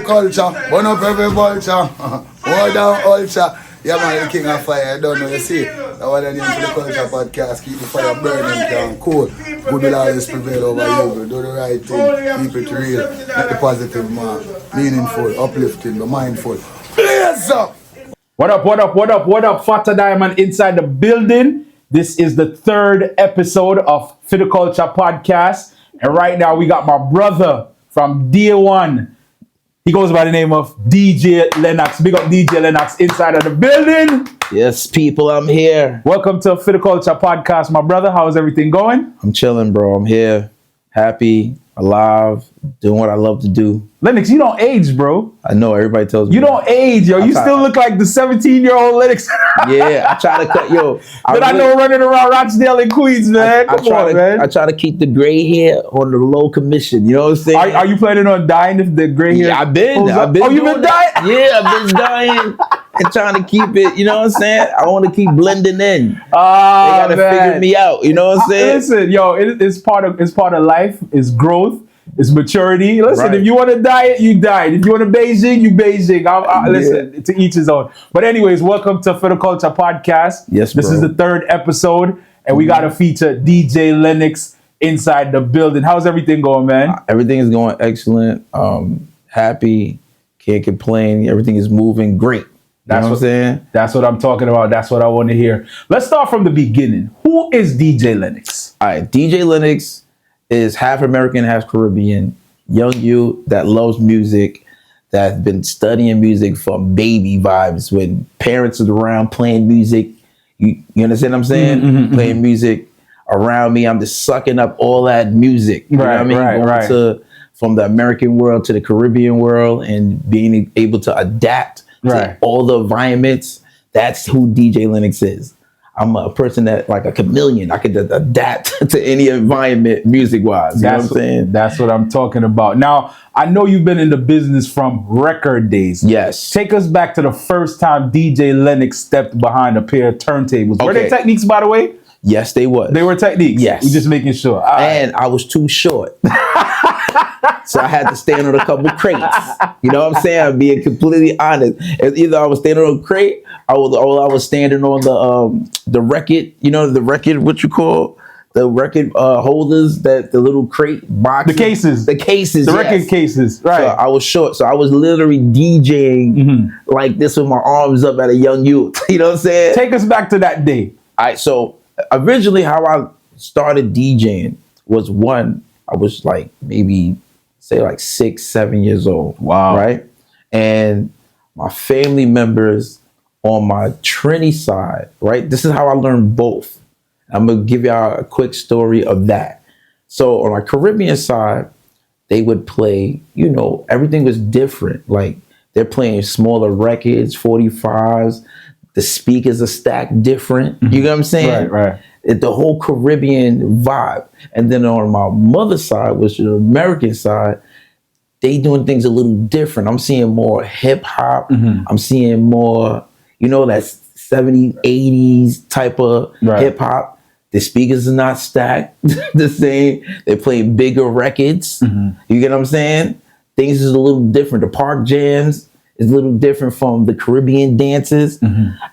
Culture, burn up every vulture, hold down ultra. Yeah man, the king of fire, I don't know, you see. That's what I name for the Culture Podcast, keep the fire burning, can cool. Good will always prevail over evil, do the right thing, keep it real, make the positive mark, meaningful, uplifting, be mindful. Blaze up! What up, Fata Diamond inside the building. This is the third episode of Fidiculture Podcast. And right now we got my brother from day one. He goes by the name of DJ Lennox. Big up DJ Lennox inside of the building. Yes, people, I'm here. Welcome to Fidiculture Podcast, my brother. How's everything going? I'm chilling, bro. I'm here, happy, alive, doing what I love to do. Lennox, you don't age, bro. I know, everybody tells me. You don't age, yo. You still look like the 17-year-old Lennox. Yeah, I try to cut, yo. I know running around Rochdale and Queens, man. Come on, man. I try to keep the gray hair on the low commission. You know what I'm saying? Are you planning on dying if the gray hair? Yeah, I've been. Oh, you've been dying? Yeah, I've been dying and trying to keep it. You know what I'm saying? I want to keep blending in. They gotta figure me out. You know what I'm saying? Listen, yo, it's part of life. It's growth. It's maturity. Listen, Right. If you want to diet, you diet. If you want to Beijing, you Beijing. Listen, to each his own. But anyways, welcome to Fidiculture Podcast. Yes, This bro. is the third episode, and we got to feature DJ Lennox inside the building. How's everything going, man? Everything is going excellent. Happy, can't complain. Everything is moving great. That's what I'm saying. That's what I'm talking about. That's what I want to hear. Let's start from the beginning. Who is DJ Lennox? All right, DJ Lennox is half American, half Caribbean, young youth that loves music, that's been studying music from baby vibes when parents are around playing music. You understand what I'm saying? Playing music around me. I'm just sucking up all that music. You know what I mean? Going from the American world to the Caribbean world and being able to adapt to all the environments. That's who DJ Lennox is. I'm a person that, like a chameleon, I could adapt to any environment music-wise. You know what I'm saying? That's what I'm talking about. Now, I know you've been in the business from record days. Yes. Take us back to the first time DJ Lennox stepped behind a pair of turntables. Okay. Were they Techniques, by the way? Yes, they was. They were Techniques? Yes. We're just making sure. And I was too short. So I had to stand on a couple crates. You know what I'm saying? I'm being completely honest. Either I was standing on a crate, I was standing on the record, you know, the record, what you call the record holders, that the little crate boxes. The cases. The record cases. Right. So I was short. So I was literally DJing like this with my arms up at a young youth. You know what I'm saying? Take us back to that day. All right. So originally how I started DJing was I was like maybe say like 6, 7 years old. Wow. Right. And my family members on my Trini side, right? This is how I learned both. I'm going to give y'all a quick story of that. So on my Caribbean side, they would play, you know, everything was different. Like they're playing smaller records, 45s. The speakers are stacked different. You know what I'm saying? Right. The whole Caribbean vibe. And then on my mother's side, which is the American side, they doing things a little different. I'm seeing more hip hop. I'm seeing more, you know, that 70s, 80s type of hip hop. The speakers are not stacked the same. They're playing bigger records. You get what I'm saying? Things is a little different. The park jams is a little different from the Caribbean dances.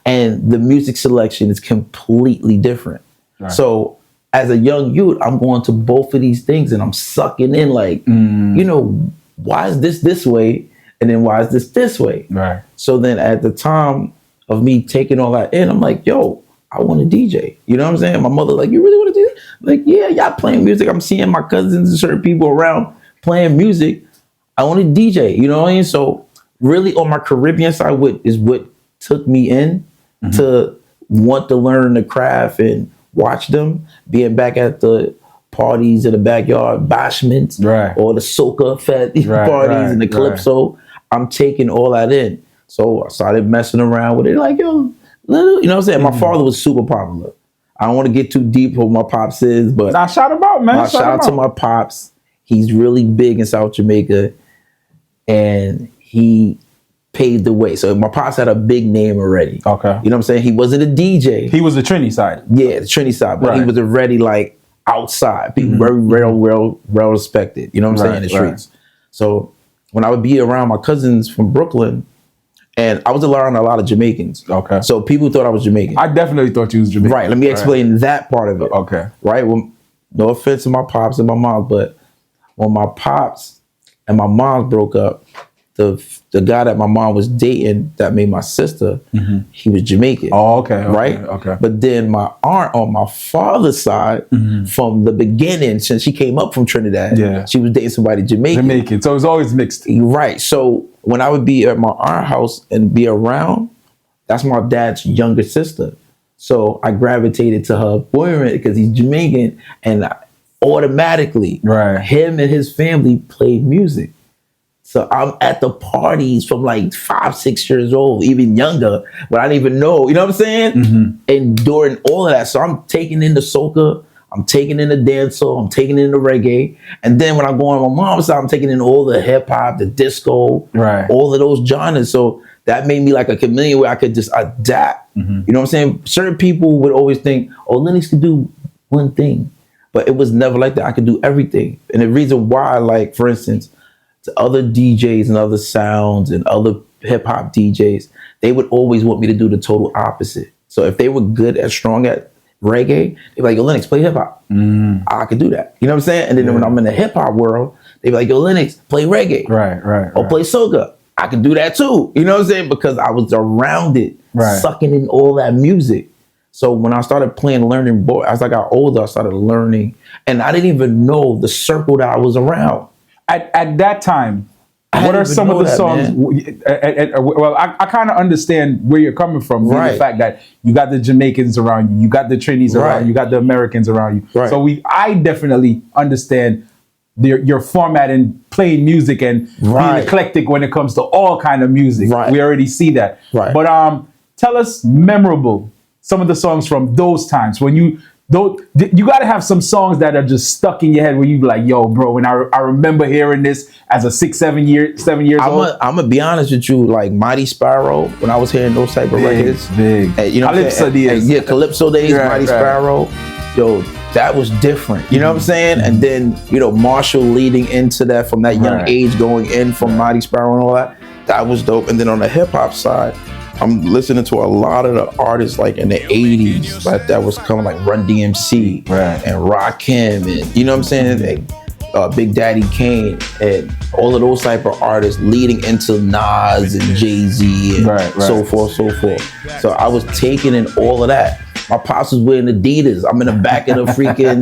And the music selection is completely different. Right. So as a young youth, I'm going to both of these things and I'm sucking in like, you know, why is this way? And then why is this way? Right. So then at the time of me taking all that in, I'm like, yo, I want to DJ. You know what I'm saying? My mother like, you really want to do that? Like, yeah, y'all playing music. I'm seeing my cousins and certain people around playing music. I want to DJ. You know what I mean? So really on my Caribbean side, is what took me in to want to learn the craft and watch them, being back at the parties in the backyard, bashments, or the soca parties and the calypso. I'm taking all that in. So I started messing around with it, like, yo, little, you know what I'm saying? My father was super popular. I don't want to get too deep who my pops is, but now shout him out, man. Shout out to my pops. He's really big in South Jamaica, and he paved the way. So my pops had a big name already. Okay. You know what I'm saying? He wasn't a DJ. He was the Trini side. Yeah, the Trini side, but he was already like outside. People very well respected. You know what I'm saying? In the streets. So when I would be around my cousins from Brooklyn, and I was around a lot of Jamaicans. Okay. So people thought I was Jamaican. I definitely thought you was Jamaican. Right. Let me explain that part of it. Okay. Right. Well, no offense to my pops and my mom, but when my pops and my mom broke up, the guy that my mom was dating that made my sister, he was Jamaican. Oh, okay. Right? Okay. But then my aunt on my father's side, from the beginning, since she came up from Trinidad, she was dating somebody Jamaican. So it was always mixed. Right. So when I would be at my aunt's house and be around, that's my dad's younger sister. So I gravitated to her boyfriend because he's Jamaican, and automatically, him and his family played music. So I'm at the parties from like 5, 6 years old, even younger, but I didn't even know, you know what I'm saying? And during all of that, so I'm taking in the soca, I'm taking in the dancehall, I'm taking in the reggae. And then when I go on my mom's side, I'm taking in all the hip hop, the disco, all of those genres. So that made me like a chameleon where I could just adapt. You know what I'm saying? Certain people would always think, oh, Lennox could do one thing, but it was never like that. I could do everything. And the reason why, like, for instance, to other DJs and other sounds and other hip hop DJs, they would always want me to do the total opposite. So if they were good and strong at reggae, they'd be like, yo, Lennox, play hip hop. I could do that. You know what I'm saying? And then when I'm in the hip hop world, they'd be like, yo, Lennox, play reggae. Or play soca. I could do that too. You know what I'm saying? Because I was around it, sucking in all that music. So when I started learning, as I got older, I started learning. And I didn't even know the circle that I was around. At that time, what are some of the songs? Well, I kind of understand where you're coming from. The fact that you got the Jamaicans around you, you got the Trinis around you, you got the Americans around you. So I definitely understand your format in playing music and being eclectic when it comes to all kind of music. We already see that. But tell us some of the songs from those times when you got to have some songs that are just stuck in your head where you be like, yo, bro, when I remember hearing this as a 7 years old. I'm gonna be honest with you, like Mighty Sparrow, when I was hearing those type of records, you know, Calypso days, Calypso days, Mighty Sparrow, yo, that was different. You know what I'm saying? And then, you know, Marshall leading into that from that young age, going in from Mighty Sparrow and all that was dope. And then on the hip hop side, I'm listening to a lot of the artists like in the 80s, like that was coming, like Run DMC and Rakim, and you know what I'm saying? Big Daddy Kane and all of those type of artists leading into Nas and Jay-Z and so forth. So I was taking in all of that. My pops was wearing Adidas. I'm in the back of the freaking,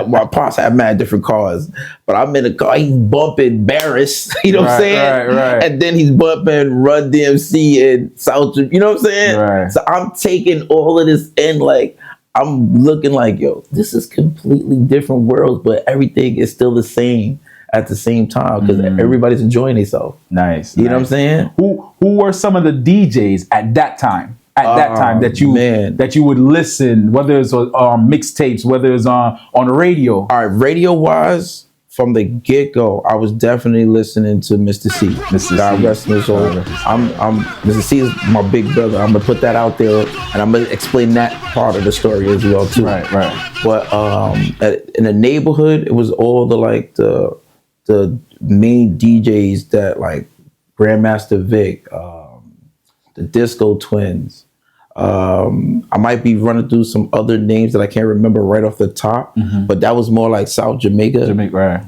my pops had mad different cars, but I'm in the car, he's bumping Barris, you know what I'm saying? And then he's bumping Run DMC and South, you know what I'm saying? So I'm taking all of this in, like, I'm looking like, yo, this is completely different worlds, but everything is still the same at the same time because everybody's enjoying themselves. Nice. You know what I'm saying? Who were some of the DJs at that time? That you would listen, whether it's on mixtapes, whether it's on the radio. All right, radio wise, from the get go, I was definitely listening to Mr. C. God rest his soul. Mr. C is my big brother. I'm gonna put that out there, and I'm gonna explain that part of the story as well too. But in the neighborhood, it was all the main DJs that like Grandmaster Vic, the Disco Twins. I might be running through some other names that I can't remember right off the top, but that was more like South Jamaica,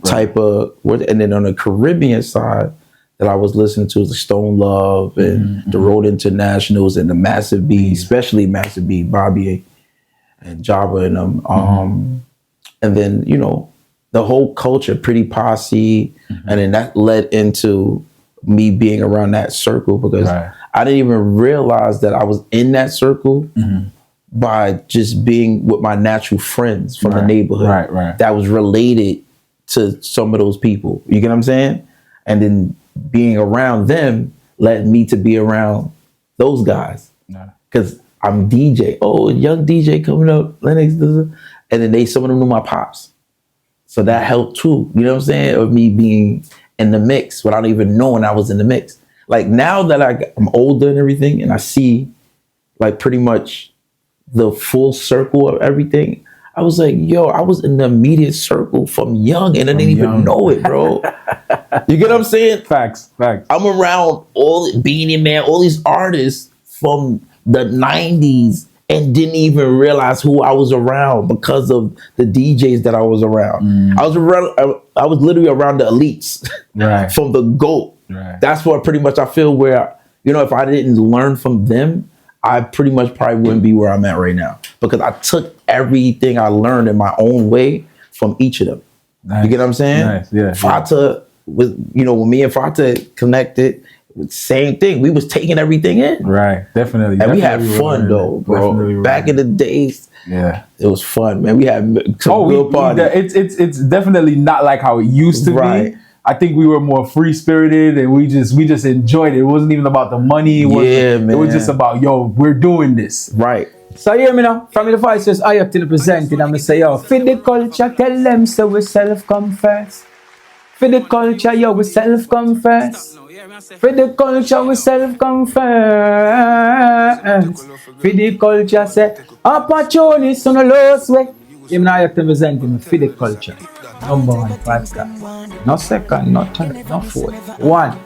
type of. And then on the Caribbean side, that I was listening to was the Stone Love and the Road Internationals and the Massive B, especially Massive B, Bobby and Java and them. And then, you know, the whole culture, Pretty Posse, and then that led into me being around that circle because I didn't even realize that I was in that circle by just being with my natural friends from the neighborhood that was related to some of those people. You get what I'm saying? And then being around them led me to be around those guys because I'm DJ. Oh, young DJ coming up, Lennox, and then some of them knew my pops. So that helped too. You know what I'm saying? Of me being in the mix without even knowing I was in the mix. Like now that I'm older and everything, and I see like pretty much the full circle of everything, I was like, yo, I was in the immediate circle from young and I didn't even know it, bro. You get what I'm saying? Facts. I'm around all Beanie Man, all these artists from the 90s and didn't even realize who I was around because of the DJs that I was around. I was literally around the elites Right. from the GOAT. Right. That's what pretty much I feel where, you know, if I didn't learn from them, I pretty much probably wouldn't be where I'm at right now because I took everything I learned in my own way from each of them. Nice. You get what I'm saying? Nice. Yeah. Fata was, you know, when me and Fata connected, same thing. We was taking everything in. Right. Definitely. And we had fun though, bro. Back in the days, yeah, it was fun, man. We had some real parties. It's definitely not like how it used to be. I think we were more free spirited and we just enjoyed it. It wasn't even about the money. Man. It was just about, yo, we're doing this. Right. So you hear me now? From the voices I have to the presenting, I'm gonna say, yo, Fidiculture, tell them so we self-confess. Fidiculture, yo, we self-confess. Fidiculture, we self-confess. Fidiculture say, opportunities on the lowest way. You know, I have to present him Fidiculture. Number 1 podcast. No second, no third, no fourth. 1.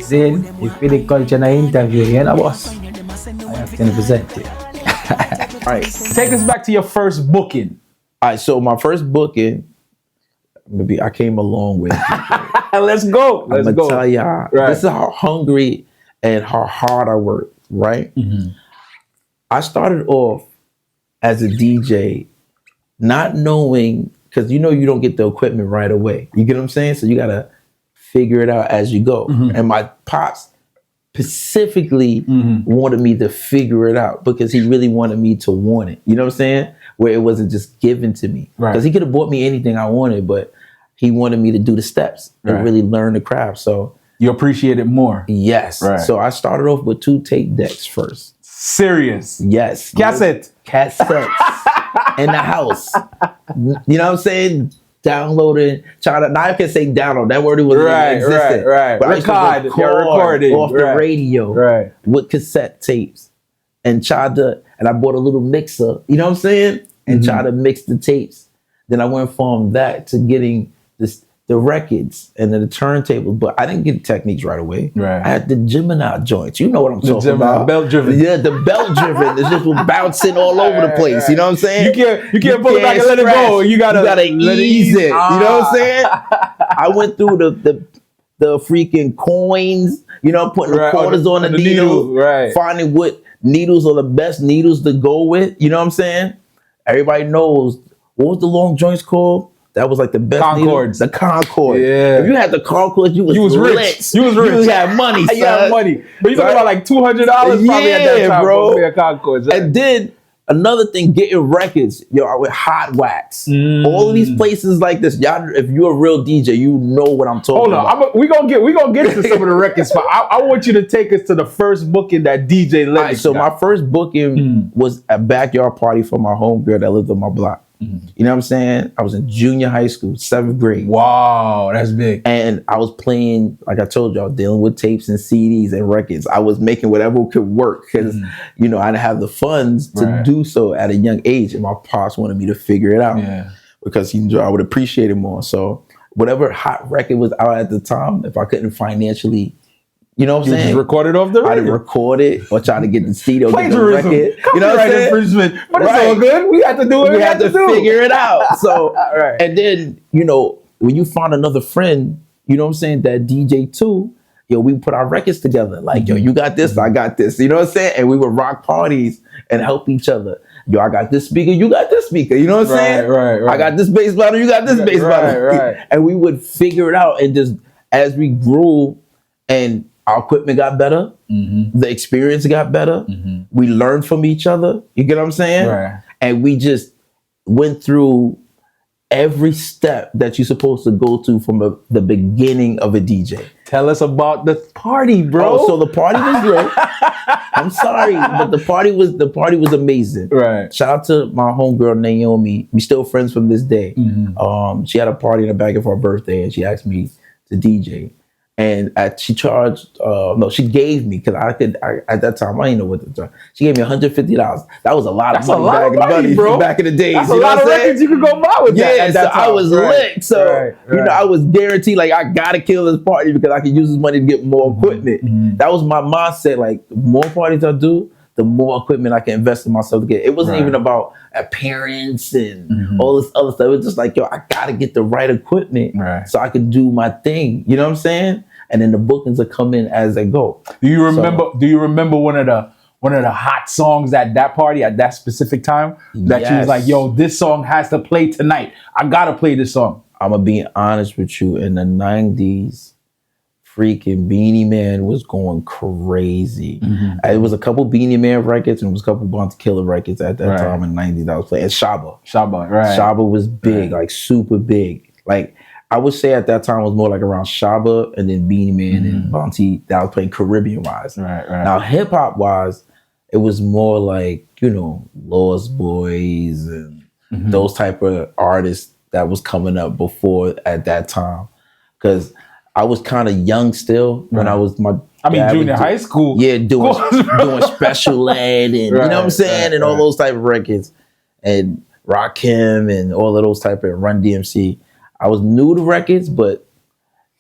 Then, if Fidiculture in an interview, you know, boss. I have to present it. All right. Take us back to your first booking. All right. So my first booking, maybe I came a long way. Let's go. I'm gonna tell y'all, this is how hungry and how hard I work, right? I started off as a DJ not knowing, because you know you don't get the equipment right away. You get what I'm saying? So you gotta figure it out as you go. And my pops specifically wanted me to figure it out because he really wanted me to want it. You know what I'm saying? Where it wasn't just given to me. Because he could have bought me anything I wanted, but he wanted me to do the steps and really learn the craft. So you appreciate it more. Yes. So I started off with 2 tape decks first. Serious. Yes. Cassettes in the house. You know what I'm saying? Downloading, trying to, now I can say download. That word was existed. Right. But recording off the radio with cassette tapes and and I bought a little mixer, you know what I'm saying? And tried to mix the tapes. Then I went from that to getting the records and then the turntables, but I didn't get techniques right away. I had the Gemini joints. You know what I'm talking about? Belt driven. Yeah, the belt driven. It's just bouncing all over the place. You know what I'm saying? You can't pull it back and let it go. You gotta ease it. You know what I'm saying? I went through the freaking coins. You know, putting the quarters on the needles. Finding what needles are the best needles to go with. You know what I'm saying? Everybody knows. What was the long joints called? That was like the best Concords. Needle. The Concord. Yeah. If you had the Concord, you was rich. You was rich. You had money, son. You had money. But you talking about like $200 probably at that time, bro. For Concords. And then another thing, getting records, with Hot Wax. All of these places like this, y'all. If you're a real DJ, you know what I'm talking about. We gonna get to some of the records, but I want you to take us to the first booking that DJ Lennox. Right, so my first booking was a backyard party for my homegirl that lived on my block. You know what I'm saying? I was in junior high school, 7th grade. Wow, that's big. And I was playing, like I told y'all, dealing with tapes and CDs and records. I was making whatever could work because, you know, I didn't have the funds to do so at a young age. And my pops wanted me to figure it out because he knew I would appreciate it more. So whatever hot record was out at the time, if I couldn't financially, you know what I'm saying? Just record it off the radio. I'd record it or try to get the CD or get the record. You know what I'm saying? Infringement. But it's all good. We had to do it. We had to figure it out. So, and then, you know, when you find another friend, you know what I'm saying, that DJ too, yo, we put our records together. Like, yo, you got this, I got this. You know what I'm saying? And we would rock parties and help each other. Yo, I got this speaker, you got this speaker. You know what I'm saying? Right. I got this bass bottle, you got this bass bottle. And we would figure it out. And just as we grew and our equipment got better, the experience got better, we learned from each other. You get what I'm saying? And we just went through every step that you're supposed to go to from the beginning of a DJ. Tell us about the party, bro. Oh, so the party was great. I'm sorry, but the party was amazing. Shout out to my homegirl Naomi. We still friends from this day. She had a party in the back of her birthday, and she asked me to DJ. And she charged, no, she gave me, because at that time, I didn't know what to charge. She gave me $150. That was a lot of money back in the days. That's you a know lot what of I'm saying? records you could go buy with that. Yeah, at so that time. I was lit. So, you know, I was guaranteed, like, I got to kill this party because I can use this money to get more equipment. That was my mindset. Like, the more parties I do, the more equipment I can invest in myself to get. It wasn't even about appearance and all this other stuff. It was just like, yo, I got to get the right equipment so I could do my thing. You know what I'm saying? And then the bookings will come in as they go. Do you remember one of the hot songs at that party at that specific time that you was like, yo, this song has to play tonight. I gotta play this song. I'm gonna be honest with you. In the 90s, freaking Beanie Man was going crazy. It was a couple Beanie Man records and it was a couple Bounty Killer records at that time in the 90s that was playing. And Shaba was big, like super big. Like, I would say at that time it was more like around Shaba and then Beanie Man and Bounty that was playing Caribbean wise. Now hip hop wise, it was more like, you know, Lost Boys and those type of artists that was coming up before at that time. Because I was kind of young still when I was junior high school. Yeah, doing special ed and you know what I'm saying? And all those type of records. And Rakim and all of those type of Run DMC. I was new to records, but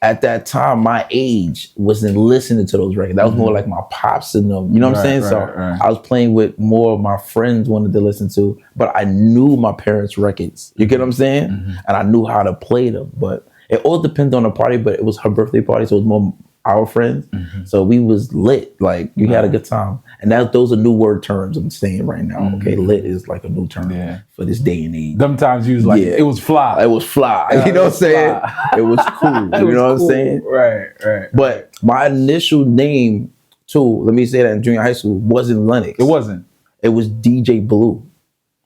at that time, my age wasn't listening to those records. That was more like my pops and them. You know what I'm saying? So I was playing with more of my friends wanted to listen to, but I knew my parents' records. You get what I'm saying? And I knew how to play them. But it all depends on the party, but it was her birthday party, so it was more our friends. So we was lit. Like, you had a good time. And those are new word terms I'm saying right now. Okay, lit is like a new term for this day and age. Sometimes you was like, it was fly. It was fly. You know what I'm saying? It was cool. You know what I'm saying? Right. But my initial name, too, let me say that in junior high school, wasn't Lennox. It wasn't. It was DJ Blue.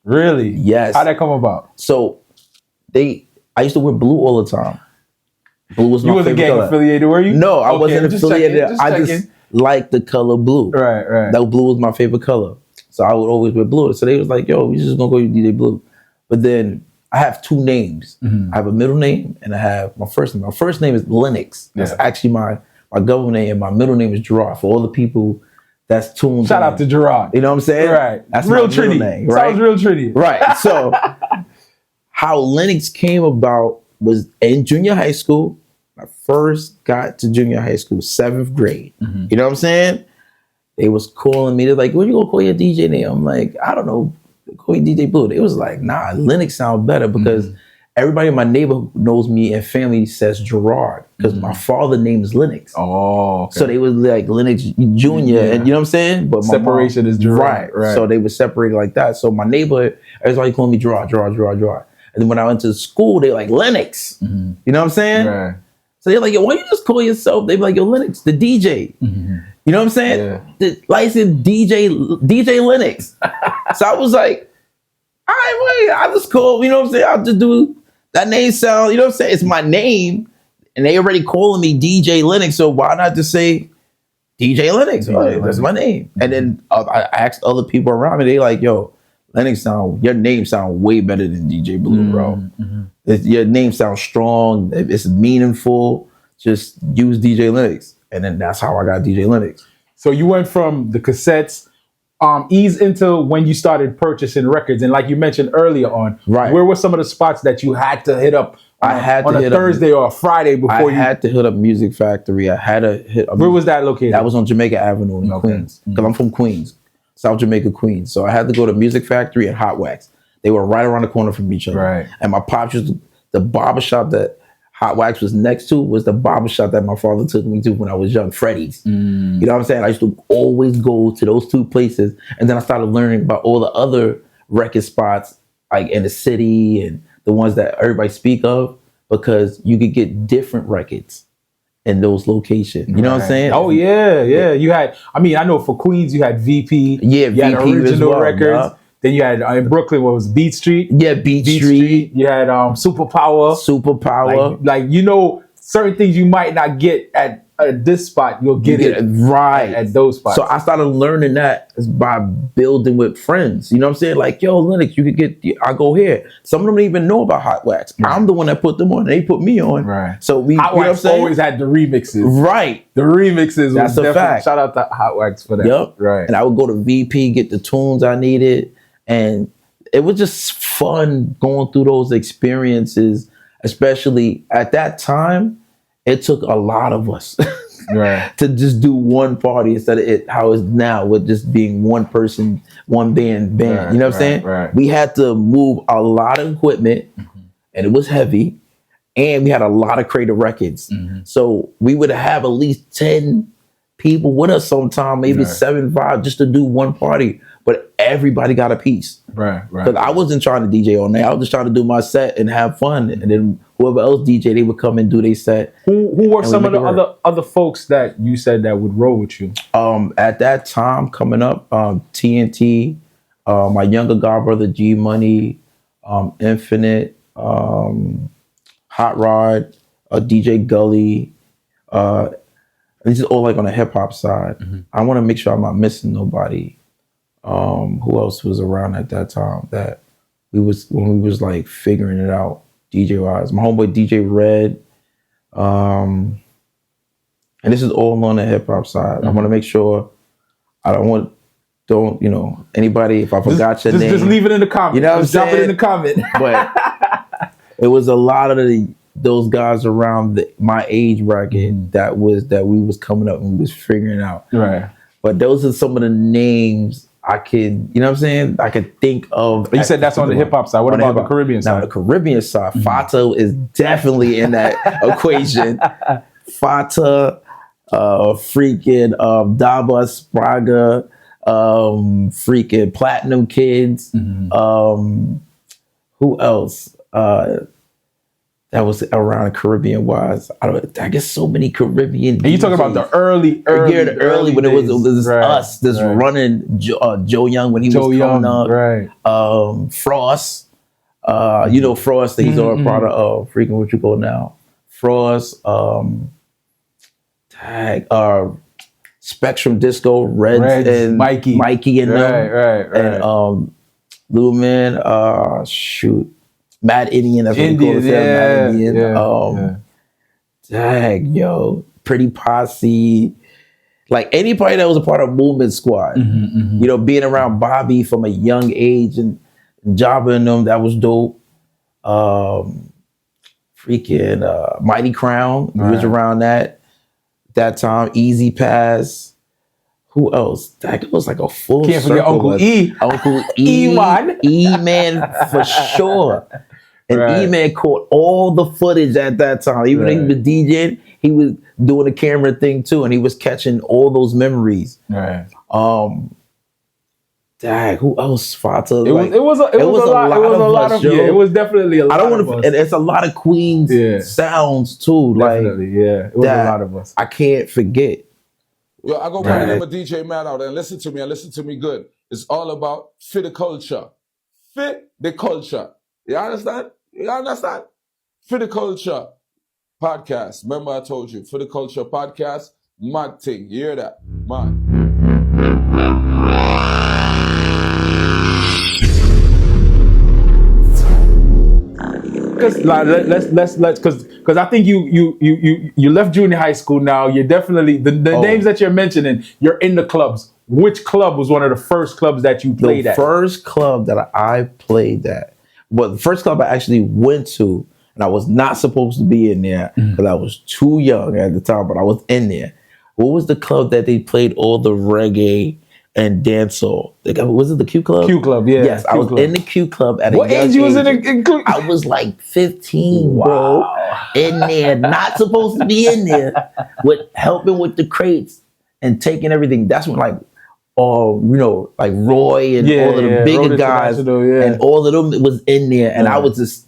Really? Yes. How'd that come about? So, I used to wear blue all the time. Blue was my You wasn't favorite gang color. affiliated, were you? No, I wasn't affiliated. I just liked the color blue. Right. That blue was my favorite color. So I would always wear blue. So they was like, yo, we just gonna go with DJ Blue. But then I have two names. I have a middle name and I have my first name. My first name is Lennox. That's actually my government name, and my middle name is Gerard. For all the people that's tuned Shout out to Gerard. You know what I'm saying? Right. That's real my middle Trinity. name, right? Sounds real Trinity. Right. So how Lennox came about was in junior high school. I first got to junior high school, 7th grade. You know what I'm saying? They was calling me. They're like, what you gonna call your DJ name? I'm like, I don't know. Call you DJ Blue. They was like, nah, Lennox sounds better because everybody in my neighborhood knows me and family says Gerard because my father's name is Lennox. Oh, okay. So they was like Lennox Jr. And you know what I'm saying? But my separation is Gerard. Right. So they were separated like that. So my neighborhood, everybody called me Gerard. And then when I went to school, they like Lennox. You know what I'm saying? Right. So they're like, yo, why don't you just call yourself? They be like, yo, Lennox, the DJ. You know what I'm saying? Yeah. The licensed DJ Lennox. So I was like, all right, wait, I'll just call, you know what I'm saying? I'll just do that name sound, you know what I'm saying? It's my name. And they already calling me DJ Lennox. So why not just say DJ Lennox? That's my name. And then I asked other people around me, they like, yo, Lennox your name sound way better than DJ Blue, bro. Your name sounds strong. It's meaningful. Just use DJ Lennox. And then that's how I got DJ Lennox. So you went from the cassettes, ease into when you started purchasing records. And like you mentioned earlier on, where were some of the spots that you had to hit up on a Thursday or a Friday before you? I had to hit up Music Factory. I had to hit up. Where was that located? That was on Jamaica Avenue in Queens. Because I'm from Queens. South Jamaica, Queens. So I had to go to Music Factory and Hot Wax. They were right around the corner from each other. Right. And my pops used the barbershop that Hot Wax was next to was the barbershop that my father took me to when I was young, Freddy's. You know what I'm saying? I used to always go to those two places. And then I started learning about all the other record spots like in the city and the ones that everybody speak of because you could get different records in those locations. You know what I'm saying? Oh, yeah. You had, I know for Queens, you had VP. Yeah, you had VP Original well, Records. Yeah. Then you had, in Brooklyn, what was Beat Street? Yeah, Beat Street. You had Superpower. Superpower. Like, you know, certain things you might not get at at this spot, you'll get it right at those spots. So I started learning that by building with friends. You know what I'm saying? Like, yo, Lennox, you could get. I go here. Some of them don't even know about Hot Wax. Right. I'm the one that put them on. They put me on. Right. So we. Hot you know Wax what I'm saying? always had the remixes. Right. The remixes. That's was a fact. Shout out to Hot Wax for that. Yep. Right. And I would go to VP, get the tunes I needed, and it was just fun going through those experiences. Especially at that time, it took a lot of us. Right. To just do one party instead of it how it's now with just being one person, one band. Right, you know what I'm saying? right. We had to move a lot of equipment, and it was heavy, and we had a lot of creative records. So we would have at least 10 people with us sometime, maybe Right. 7, 5, just to do one party. But everybody got a piece. Right. Right. Because I wasn't trying to DJ all night. I was just trying to do my set and have fun. And then whoever else DJ, they would come and do their set. Who were And some we of the make it other folks that you said that would roll with you? At that time coming up, TNT, my younger godbrother G Money, Infinite, Hot Rod, DJ Gully. This is all like on the hip hop side. I want to make sure I'm not missing nobody. Who else was around at that time that when we was like figuring it out DJ wise? My homeboy DJ Red. And this is all on the hip hop side. I want to make sure I don't anybody, if I forgot your name. Just leave it in the comment. You know what I'm just drop it saying? in the comment. But it was a lot of those guys around my age bracket that we was coming up and we was figuring out. Right. But those are some of the names I could, you know what I'm saying? I could think of. You said that's on the hip hop side. What On the about the hip-hop. Caribbean Now, side? the Caribbean side, Fata is definitely in that equation. Fata, freaking Daba Spraga, freaking Platinum Kids. Who else? That was around Caribbean wise. I guess so many Caribbean. And you talking about the early when it was days. Right, us that's right. running Joe Young when he Joe was coming Young, up. right? Frost, Frost. He's a part of freaking what you call now. Frost, Spectrum Disco, Reds and Mikey and them, right. and Lumen. Shoot. Mad Indian, that's what we call it. Mad Indian. Dang, yo, Pretty Posse. Like anybody that was a part of Movement Squad. You know, being around Bobby from a young age and Jabba and them, that was dope. Freaking Mighty Crown, he was around that time. Easy Pass. Who else? That was like a full Can't circle. forget Uncle E. Uncle E. E-Man. E-Man for sure. And Right. E-Man caught all the footage at that time. Even though he was DJing, he was doing the camera thing too, and he was catching all those memories. Right. Dang, who else? Fata. It was a lot of yo. it was definitely a lot. I don't of want us. to. And it's a lot of Queens sounds too. Definitely, yeah. It was a lot of us. I can't forget. Yo, I go by the name of DJ Mad out and listen to me and listen to me good. It's all about Fidiculture. Fit the culture. You understand? You understand? Fidiculture podcast. Remember I told you, Fidiculture podcast, mad thing. You hear that? Man. Because because I think you left junior high school now. You're definitely the names that you're mentioning. You're in the clubs. Which club was one of the first clubs that you played at? The first club that I played at, well, the first club I actually went to, and I was not supposed to be in there because I was too young at the time, but I was in there. What was the club that they played all the reggae and dancehall? Was it the Q Club? Q Club, yeah. Yes, I was in the Q Club at what a young age you was in? I was like 15, bro. In there, not supposed to be in there, with helping with the crates and taking everything. That's when like like Roy and all of the bigger Road guys International, and all of them was in there, and I was just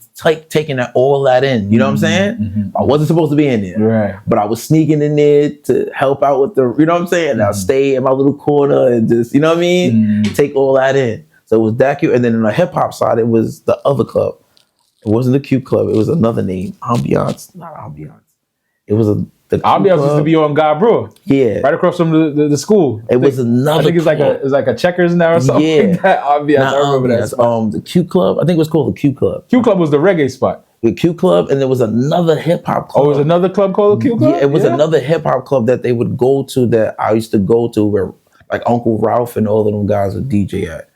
taking all that in. You know what I'm saying? I wasn't supposed to be in there, right? But I was sneaking in there to help out with the, you know what I'm saying? I'll stay in my little corner and just, you know what I mean? Take all that in. So it was that cute. And then on the hip hop side, it was the other club. It wasn't the Q Club. It was another name. Ambiance. Not Ambiance. It was The I'll be honest, used to be on God, bro. Yeah. Right across from the school. It was another I think it's like a checkers now or something Yeah. like that. I remember that spot. The Q Club. I think it was called the Q Club. Q Club was the reggae spot. The Q Club, and there was another hip hop club. Oh, it was another club called the Q Club? Yeah, it was another hip hop club that they would go to that I used to go to where like Uncle Ralph and all of them guys would DJ at.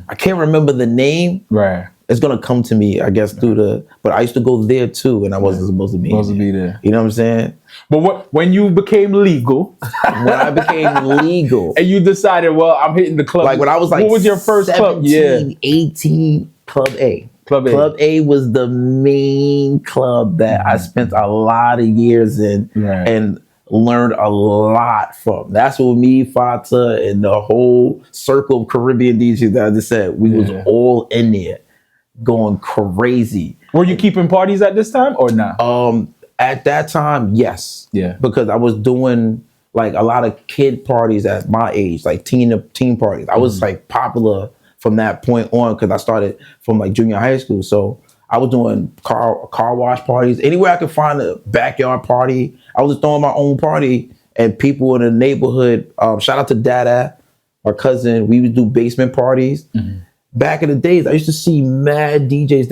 I can't remember the name. Right. It's gonna come to me, I guess, but I used to go there too, and I wasn't supposed to be there. You know what I'm saying? But when you became legal, When I became legal, and you decided, well, I'm hitting the club. like when I was like what was your first 17, club? 18, Club A. Club A. Club A was the main club that I spent a lot of years in and learned a lot from. That's what me, Fata, and the whole circle of Caribbean DJs that I just said, we was all in there going crazy. Were you keeping parties at this time or not? At that time, yes. Yeah. Because I was doing like a lot of kid parties at my age, like teen parties. I was like popular from that point on because I started from like junior high school. So I was doing car wash parties. Anywhere I could find a backyard party, I was throwing my own party, and people in the neighborhood, shout out to Dada, our cousin, we would do basement parties. Back in the days, I used to see mad DJs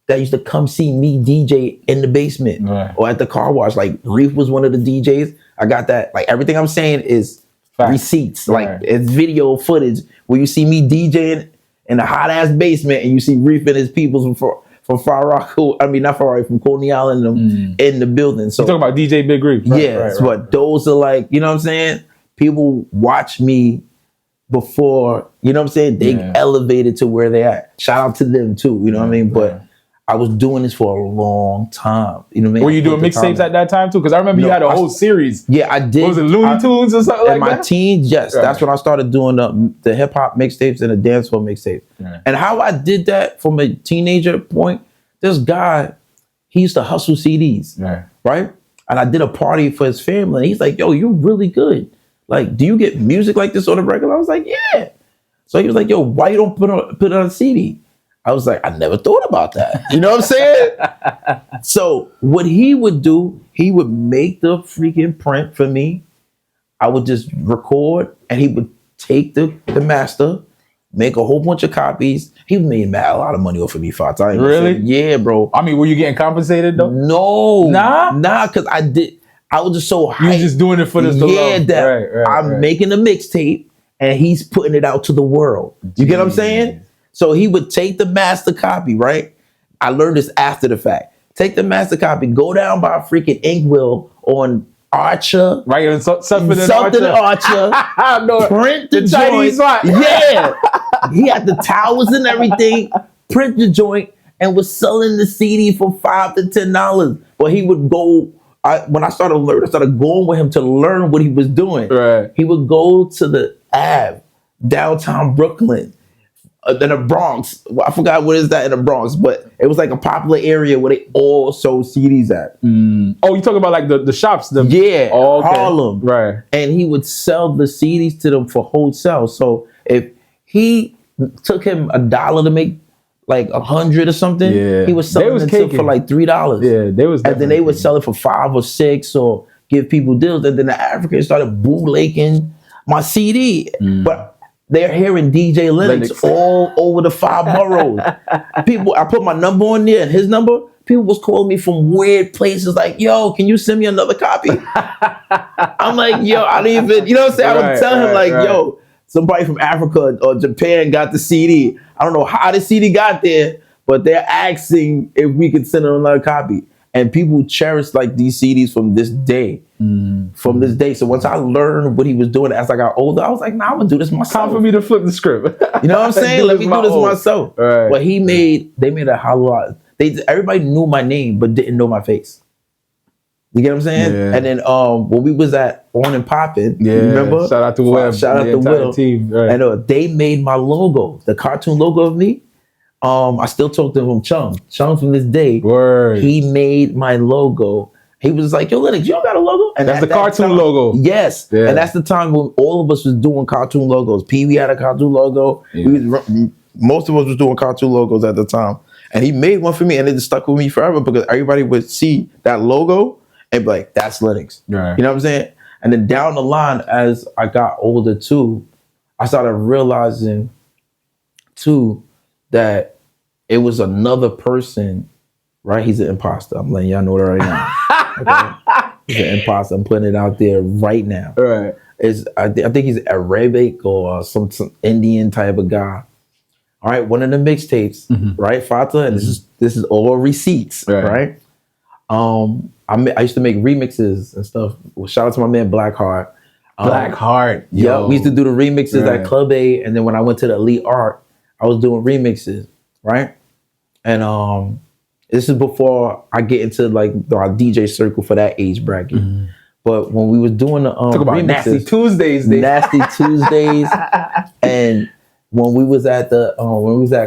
that used to come see me DJ in the basement or at the car wash. Like Reef was one of the DJs. I got that. Like everything I'm saying is receipts. Like it's video footage where you see me DJing in a hot ass basement and you see Reef and his people from Far Rock. Not Far Rock, from Coney Island in the building. So you're talking about DJ Big Reef. But those are like, you know what I'm saying? People watch me before, you know what I'm saying? They elevated to where they at. Shout out to them too, you know what I mean? But I was doing this for a long time. You know what I mean? Were you doing mixtapes at that time too? Because I remember you had a whole series. Yeah, I did. Was it Looney Tunes or something like that? In my teens, yes. That's when I started doing the hip hop mixtapes and the dancehall mixtapes. And how I did that from a teenager point, this guy, he used to hustle CDs, right? And I did a party for his family. And he's like, yo, you're really good. Like, do you get music like this on the regular? I was like, yeah. So he was like, yo, why you don't put it on a CD? I was like, I never thought about that. You know what I'm saying? So what he would do, he would make the freaking print for me. I would just record, and he would take the master, make a whole bunch of copies. He made a lot of money off of me, Fats. Really? Yeah, bro. I mean, were you getting compensated though? No. Nah, because I was just so hyped. You were just doing it for this I'm making a mixtape, and he's putting it out to the world. You get what I'm saying? So he would take the master copy, right? I learned this after the fact. Take the master copy, go down by a freaking Inkwell on Archer. Right, and something in Archer. Print the joint. Yeah. He had the towers and everything. Print the joint and was selling the CD for $5 to $10. But he would go, when I started learning, I started going with him to learn what he was doing. Right. He would go to the Ave, downtown Brooklyn. In the Bronx, I forgot what is that in the Bronx, but it was like a popular area where they all sold CDs at. Oh, you talking about like the shops? Harlem, right? And he would sell the CDs to them for wholesale. So if he took him $1 to make like 100 or something, he was selling it for like $3. Yeah, they was, and then they would sell it for $5 or $6 or give people deals. And then the Africans started bootlegging my CD, but they're hearing DJ Lennox all over the 5 boroughs. People, I put my number on there and his number. People was calling me from weird places like, yo, can you send me another copy? I'm like, yo, I didn't even, you know what I'm saying? I would tell him like, yo, somebody from Africa or Japan got the CD. I don't know how the CD got there, but they're asking if we could send them another copy. And people cherish like these CDs from this day. From this day. So once I learned what he was doing as I got older, I was like, nah, I'm gonna do this myself. Time for me to flip the script. You know what I'm saying? Let me do this myself. Right. But they made a whole lot. Everybody knew my name, but didn't know my face. You get what I'm saying? Yeah. And then when we was at On and Poppin', you remember? Shout out to Will. Shout out to Will. Team. Right. And they made my logo, the cartoon logo of me. I still talk to him from Chung from this day. Word. He made my logo. He was like, yo, Lennox, you don't got a logo? And that's the cartoon logo. Yes. Yeah. And that's the time when all of us was doing cartoon logos. Pee-wee had a cartoon logo. Yeah. Most of us was doing cartoon logos at the time. And he made one for me, and it just stuck with me forever because everybody would see that logo and be like, that's Lennox. Right. You know what I'm saying? And then down the line, as I got older too, I started realizing too that it was another person, right? He's an imposter. I'm letting y'all know that right now. Okay? He's an imposter. I'm putting it out there right now. Right. I think he's Arabic or some Indian type of guy. All right, one of the mixtapes, right, Fata, and this is all receipts, right? I used to make remixes and stuff. Well, shout out to my man Blackheart. Blackheart. Yeah, we used to do the remixes at Club A, and then when I went to the Elite Art, I was doing remixes, right? And this is before I get into like our DJ circle for that age bracket. But when we was doing the Talk about remixes, Nasty Tuesdays, Nasty Tuesdays, and when we was at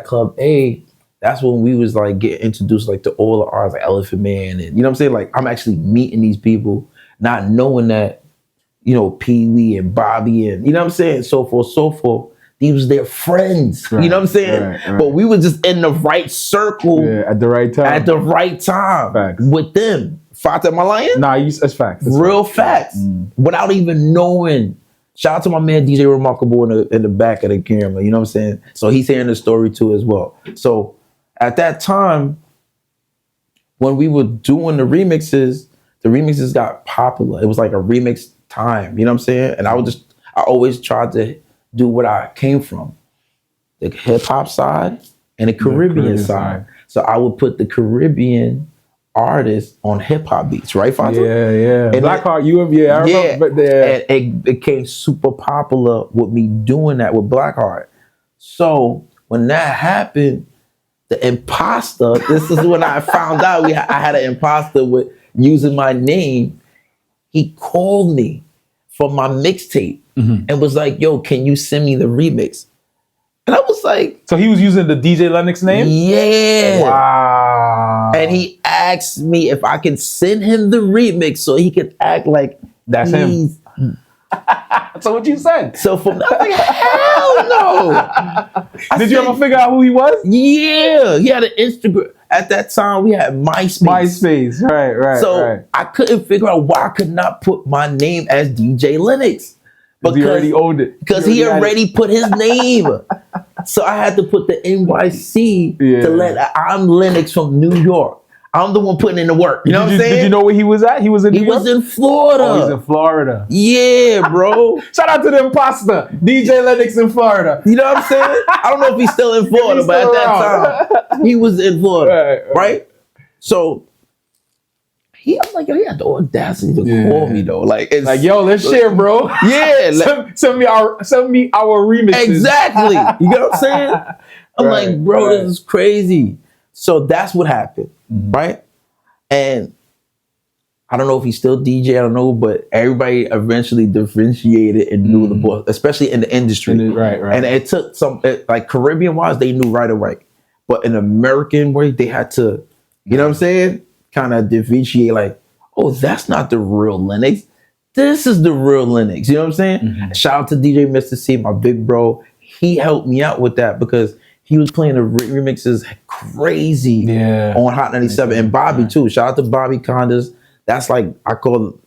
Club A, that's when we was like getting introduced like to all the artists like Elephant Man, and you know what I'm saying? Like I'm actually meeting these people, not knowing that, you know, Pee Wee and Bobby and you know what I'm saying, so forth. These was their friends. You know what I'm saying? Right. But we were just in the right circle at the right time. At the right time. Facts. With them. Facts, am I lying? Nah, that's facts. That's real facts. Without even knowing. Shout out to my man DJ Remarkable in the back of the camera. You know what I'm saying? So he's hearing the story too as well. So at that time, when we were doing the remixes got popular. It was like a remix time. You know what I'm saying? And I always tried to do what I came from, the hip hop side and the Caribbean side. So I would put the Caribbean artists on hip hop beats, right, Fanta? Yeah. And Blackheart, I remember. And it became super popular with me doing that with Blackheart. So when that happened, the imposter, this is when I found out I had an imposter with using my name. He called me for my mixtape. And was like, yo, can you send me the remix? And I was like... So he was using the DJ Lennox name? Yeah. Wow. And he asked me if I can send him the remix so he could act like... That's him. So what you said? So from that, I was like, hell no. Did you ever figure out who he was? Yeah. He had an Instagram. At that time, we had MySpace. Right. So I couldn't figure out why I could not put my name as DJ Lennox. Because he already owned it. Because he already put his name. So I had to put the NYC to let I'm Lennox from New York. I'm the one putting in the work. You know what I'm saying? Did you know where he was at? He was in New York? He was in Florida. Oh, he's in Florida. Yeah, bro. Shout out to the imposter. DJ Lennox in Florida. You know what I'm saying? I don't know if he's still in Florida, but at that time, he was in Florida. Right? So I'm like, yo, he had the audacity to call me though. Like, yo, let's share, bro. Yeah. send me our remixes. Exactly. You get what I'm saying? I'm like, bro, this is crazy. So that's what happened, right? And I don't know if he's still DJ, I don't know, but everybody eventually differentiated and knew the boss, especially in the industry. Right. And it took like Caribbean-wise, they knew right away. But in American way, they had to, you know what I'm saying? Kind of differentiate like, oh, that's not the real Lennox. This is the real Lennox. You know what I'm saying? Shout out to DJ Mr. C, my big bro. He helped me out with that because he was playing the remixes crazy on Hot 97. And Bobby too. Shout out to Bobby Condas. That's like,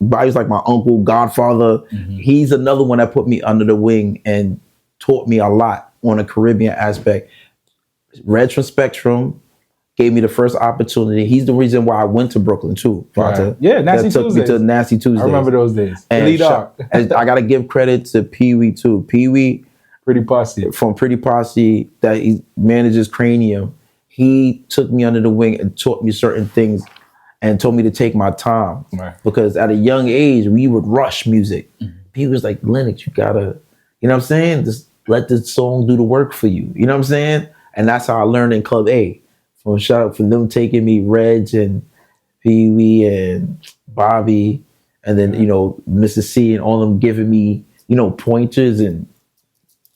Bobby's like my uncle, godfather. He's another one that put me under the wing and taught me a lot on a Caribbean aspect. Retro Spectrum gave me the first opportunity. He's the reason why I went to Brooklyn too. Right. Yeah, Nasty Tuesdays. Took me to Nasty Tuesdays. I remember those days. And I got to give credit to Pee Wee too. Pee Wee, Pretty Posse. From Pretty Posse, that he manages Cranium. He took me under the wing and taught me certain things and told me to take my time. Right. Because at a young age, we would rush music. He was like, Lennox, you gotta, you know what I'm saying? Just let the song do the work for you. You know what I'm saying? And that's how I learned in Club A. From shout out for them taking me, Reg and Pee Wee and Bobby, and then, you know, Mr. C and all of them giving me, you know, pointers and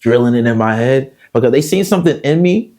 drilling it in my head because they seen something in me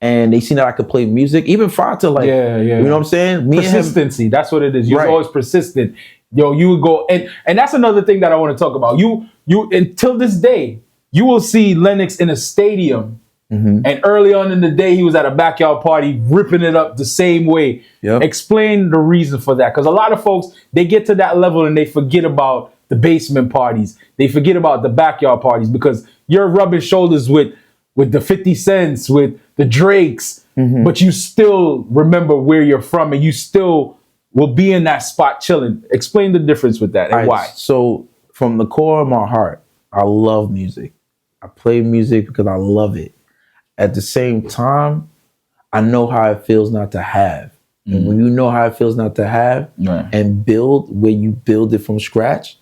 and they seen that I could play music. Even Fata, like, you know what I'm saying? Persistency, that's what it is. You're always persistent. Yo, you would go, and that's another thing that I want to talk about. You until this day, you will see Lennox in a stadium And early on in the day, he was at a backyard party ripping it up the same way. Yep. Explain the reason for that. Because a lot of folks, they get to that level and they forget about the basement parties. They forget about the backyard parties because you're rubbing shoulders with the 50 Cents, with the Drakes, but you still remember where you're from and you still will be in that spot chilling. Explain the difference with that and why. So from the core of my heart, I love music. I play music because I love it. At the same time, I know how it feels not to have. And when you know how it feels not to have and build where you build it from scratch,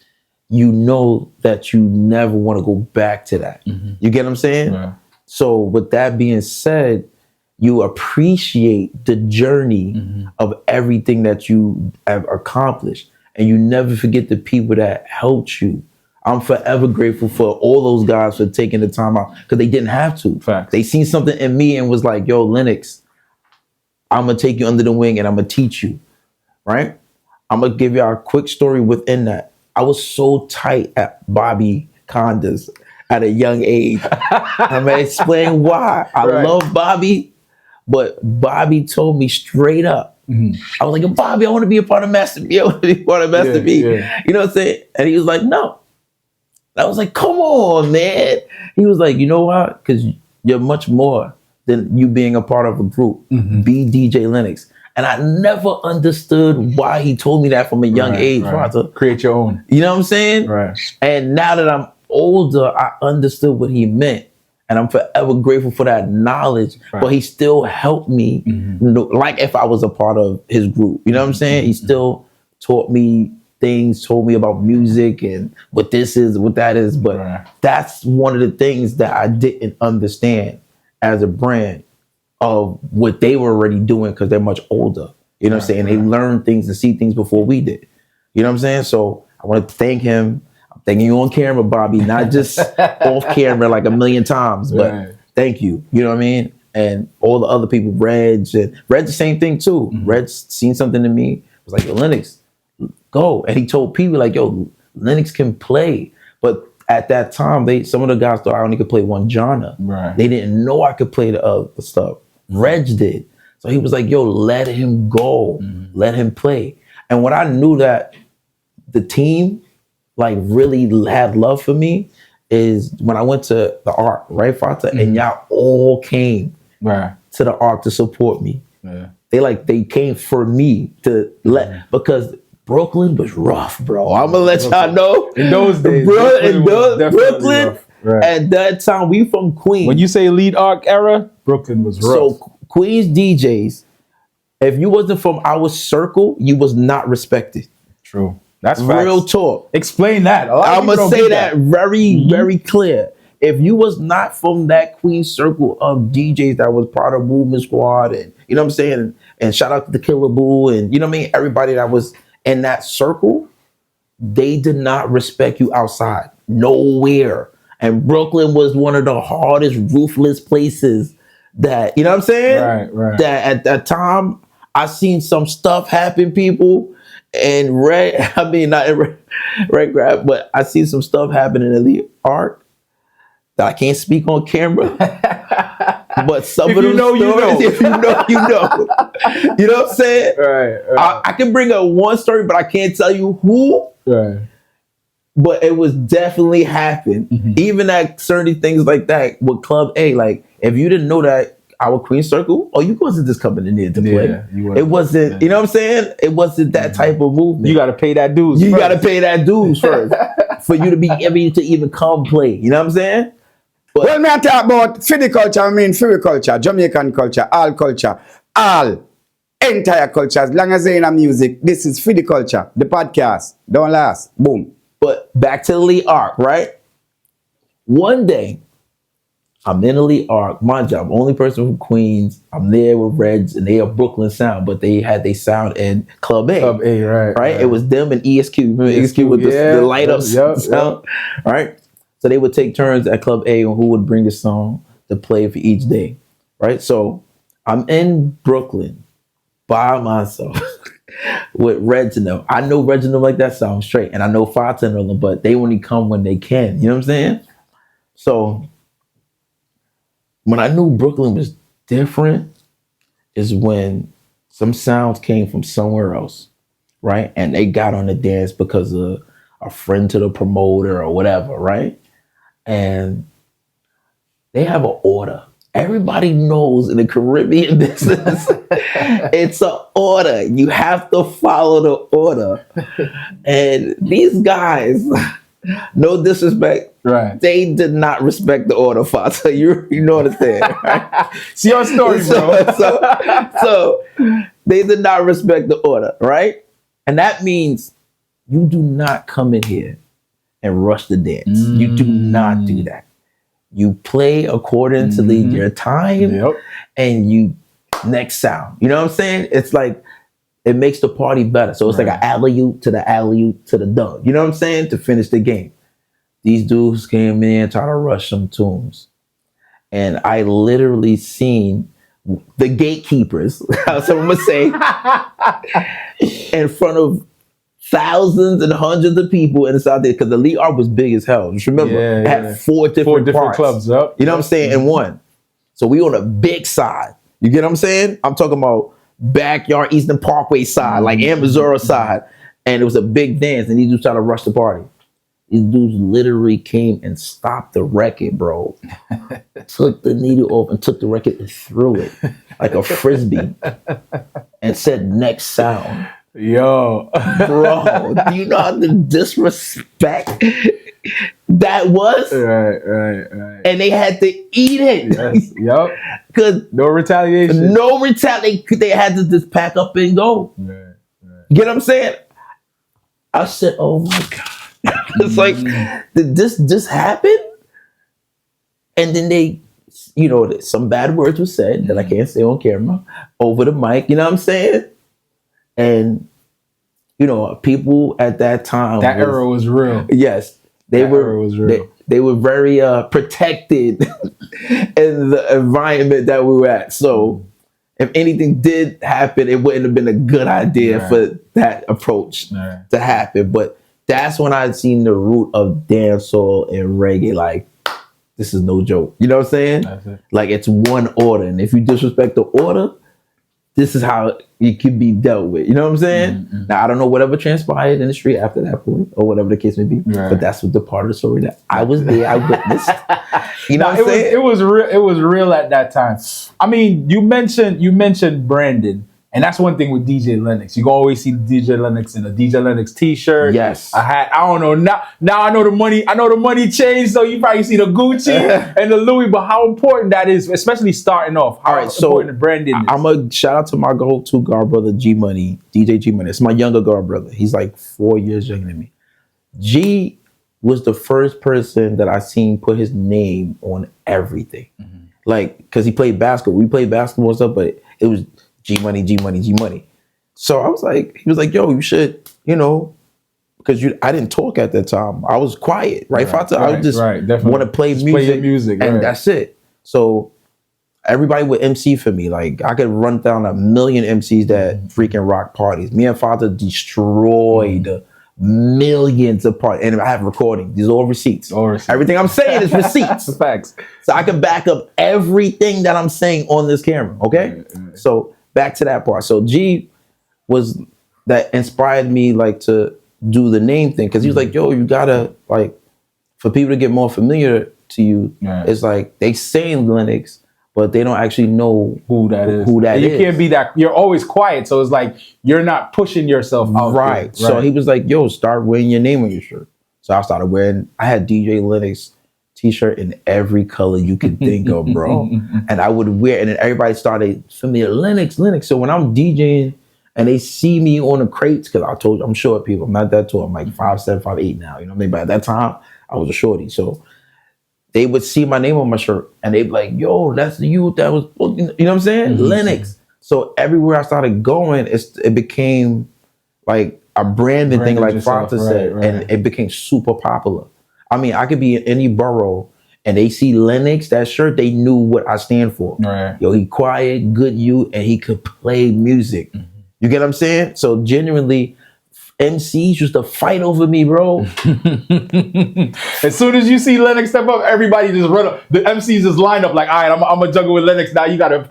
you know that you never want to go back to that. You get what I'm saying? Right. So with that being said, you appreciate the journey of everything that you have accomplished. And you never forget the people that helped you. I'm forever grateful for all those guys for taking the time out because they didn't have to. Facts. They seen something in me and was like, yo, Lennox, I'm going to take you under the wing and I'm going to teach you, right? I'm going to give y'all a quick story within that. I was so tight at Bobby Condas at a young age. I'm going to explain why. I love Bobby, but Bobby told me straight up. I was like, Bobby, I want to be a part of Master B. I want to be a part of Master B. Yeah. You know what I'm saying? And he was like, no. I was like, come on, man. He was like, you know what? Because you're much more than you being a part of a group. Be DJ Lennox. And I never understood why he told me that from a young age. Right. Create your own. You know what I'm saying? Right. And now that I'm older, I understood what he meant. And I'm forever grateful for that knowledge. But he still helped me, like if I was a part of his group. You know what I'm saying? He still taught me things, told me about music and what this is, what that is. But that's one of the things that I didn't understand as a brand of what they were already doing because they're much older. You know what I'm saying? They learn things and see things before we did. You know what I'm saying? So I want to thank him. I'm thanking you on camera, Bobby, not just off camera like a million times, but thank you. You know what I mean? And all the other people, Reg the same thing too. Reg seen something in me, was like, yo, Lennox, go. And he told people like, yo, Lennox can play. But at that time, some of the guys thought I only could play one genre. They didn't know I could play the other stuff. Reg did. So he was like, yo, let him go. Let him play. And when I knew that the team like really had love for me is when I went to the Arc, right, Fata? And y'all all came to the Arc to support me. They came for me to because Brooklyn was rough, bro. I'm gonna let y'all know. In those days, Brooklyn at that time, we from Queens. When you say lead arc era, Brooklyn was rough. So Queens DJs, if you wasn't from our circle, you was not respected. True. That's real facts. talk. Explain that. I'm gonna say that very, very clear. If you was not from that Queens circle of DJs that was part of Movement Squad, and you know what I'm saying, and shout out to the Killer Boo, and you know what I mean, everybody that was in that circle, they did not respect you outside nowhere. And Brooklyn was one of the hardest, ruthless places that, you know what I'm saying? Right. That at that time, I seen some stuff happen, people, and not in Red Grab, but I seen some stuff happen in the Arc that I can't speak on camera. But some of them stories, if you know, you know. You know what I'm saying? Right. I can bring up one story, but I can't tell you who. Right. But it was definitely happened. Even at certain things like that with Club A, like if you didn't know that our Queen Circle, you wasn't just coming in there to play. It wasn't, you know what I'm saying? It wasn't that type of movement. You got to pay that dues. You got to pay that dues first for you to be able to even come play. You know what I'm saying? But well, me I talk about Fidiculture, I mean Fidiculture, Jamaican culture, all entire culture. As long as they in a music, this is Fidiculture, the podcast. Don't last. Boom. But back to the Lee Arc, right? One day, I'm in the Lee Arc. My job, only person from Queens. I'm there with Reds, and they are Brooklyn sound, but they had their sound in Club A. Club A, right. It was them and ESQ. Remember ESQ with the light up sound? Right? So they would take turns at Club A on who would bring the song to play for each day. Right? So I'm in Brooklyn by myself with Reds and them. I know Reds and them like that sound straight, and I know Fata and them, but they only come when they can. You know what I'm saying? So when I knew Brooklyn was different is when some sounds came from somewhere else, right? And they got on the dance because of a friend to the promoter or whatever, right? And they have an order. Everybody knows in the Caribbean business, it's an order. You have to follow the order. And these guys, no disrespect, Right. they did not respect the order, Fata. You know what I'm saying, right? See your story, bro. So they did not respect the order, right? And that means you do not come in here and rush the dance. You do not do that. You play according to your time and you next sound. You know what I'm saying? It's like it makes the party better. So it's like an alley-oop to the alley-oop to the dunk. You know what I'm saying? To finish the game. These dudes came in trying to rush some tunes. And I literally seen the gatekeepers, how someone would say, in front of thousands and hundreds of people inside there, because the Lee Art was big as hell. Just remember, it had four different parts. clubs up. You know what I'm saying? In one. So we on a big side. You get what I'm saying? I'm talking about backyard Eastern Parkway side, like Amazura side. And it was a big dance, and these dudes trying to rush the party. These dudes literally came and stopped the record, bro. Took the needle off and took the record and threw it like a frisbee and said, next sound. Yo. Bro, do you know how the disrespect that was? Right. And they had to eat it. Yes. Yep. Because no retaliation. They had to just pack up and go. Right. You get what I'm saying? I said, oh my God. It's like, did this just happen? And then they, you know, some bad words were said that I can't say on camera over the mic. You know what I'm saying? And, you know, people at that time. That era was real. Yes. They were very protected in the environment that we were at. So if anything did happen, it wouldn't have been a good idea for that approach to happen. But that's when I'd seen the root of dancehall and reggae. Like, this is no joke. You know what I'm saying? Like, it's one order. And if you disrespect the order, this is how it could be dealt with. You know what I'm saying? Now, I don't know whatever transpired in the street after that point or whatever the case may be. But that's what the part of the story that I was there. I witnessed. You know what I'm saying? It was real. It was real at that time. I mean, you mentioned Brandon. And that's one thing with DJ Lennox. You can always see DJ Lennox in a DJ Lennox t-shirt. Yes. A hat. I don't know. Now I know the money changed, so you probably see the Gucci and the Louis, but how important that is, especially starting off. How important the branding is. I'm a shout out to my go-to guard brother, G Money, DJ G Money. It's my younger guard brother. He's like 4 years younger than me. G was the first person that I seen put his name on everything. Like, because he played basketball. We played basketball and stuff, but it was G Money, G Money, G Money. So I was like, he was like, yo, you should, you know, because I didn't talk at that time. I was quiet, right, Fata? I would just want to play music, and that's it. So everybody would MC for me. Like, I could run down a million MCs that freaking rock parties. Me and Fata destroyed millions of parties. And I have recording. These are all receipts. Everything I'm saying is receipts. Facts. So I can back up everything that I'm saying on this camera, okay? So back to that part. So G was that inspired me like to do the name thing, because he was like, yo, you gotta, like, for people to get more familiar to you, it's like they saying Lennox, but they don't actually know who that is. You can't be that. You're always quiet, so it's like you're not pushing yourself out. Right. So he was like, yo, start wearing your name on your shirt. So I started wearing, I had DJ Lennox t-shirt in every color you can think of, bro. And I would wear, and then everybody started familiar, Lennox. So when I'm DJing and they see me on the crates, because I told you, I'm short people, I'm not that tall. I'm like 5'7", 5'8" now. You know what I mean? But at that time, I was a shorty. So they would see my name on my shirt and they'd be like, yo, that's the youth that was, you know what I'm saying? Lennox. So everywhere I started going, it became like a branding thing, like Fanta said, and it became super popular. I mean, I could be in any borough and they see Lennox, that shirt, they knew what I stand for. Yo, he quiet, good youth, and he could play music. You get what I'm saying? So genuinely, MCs used to fight over me, bro. As soon as you see Lennox step up, everybody just run up. The MCs just line up like, all right, I'm gonna juggle with Lennox now. You gotta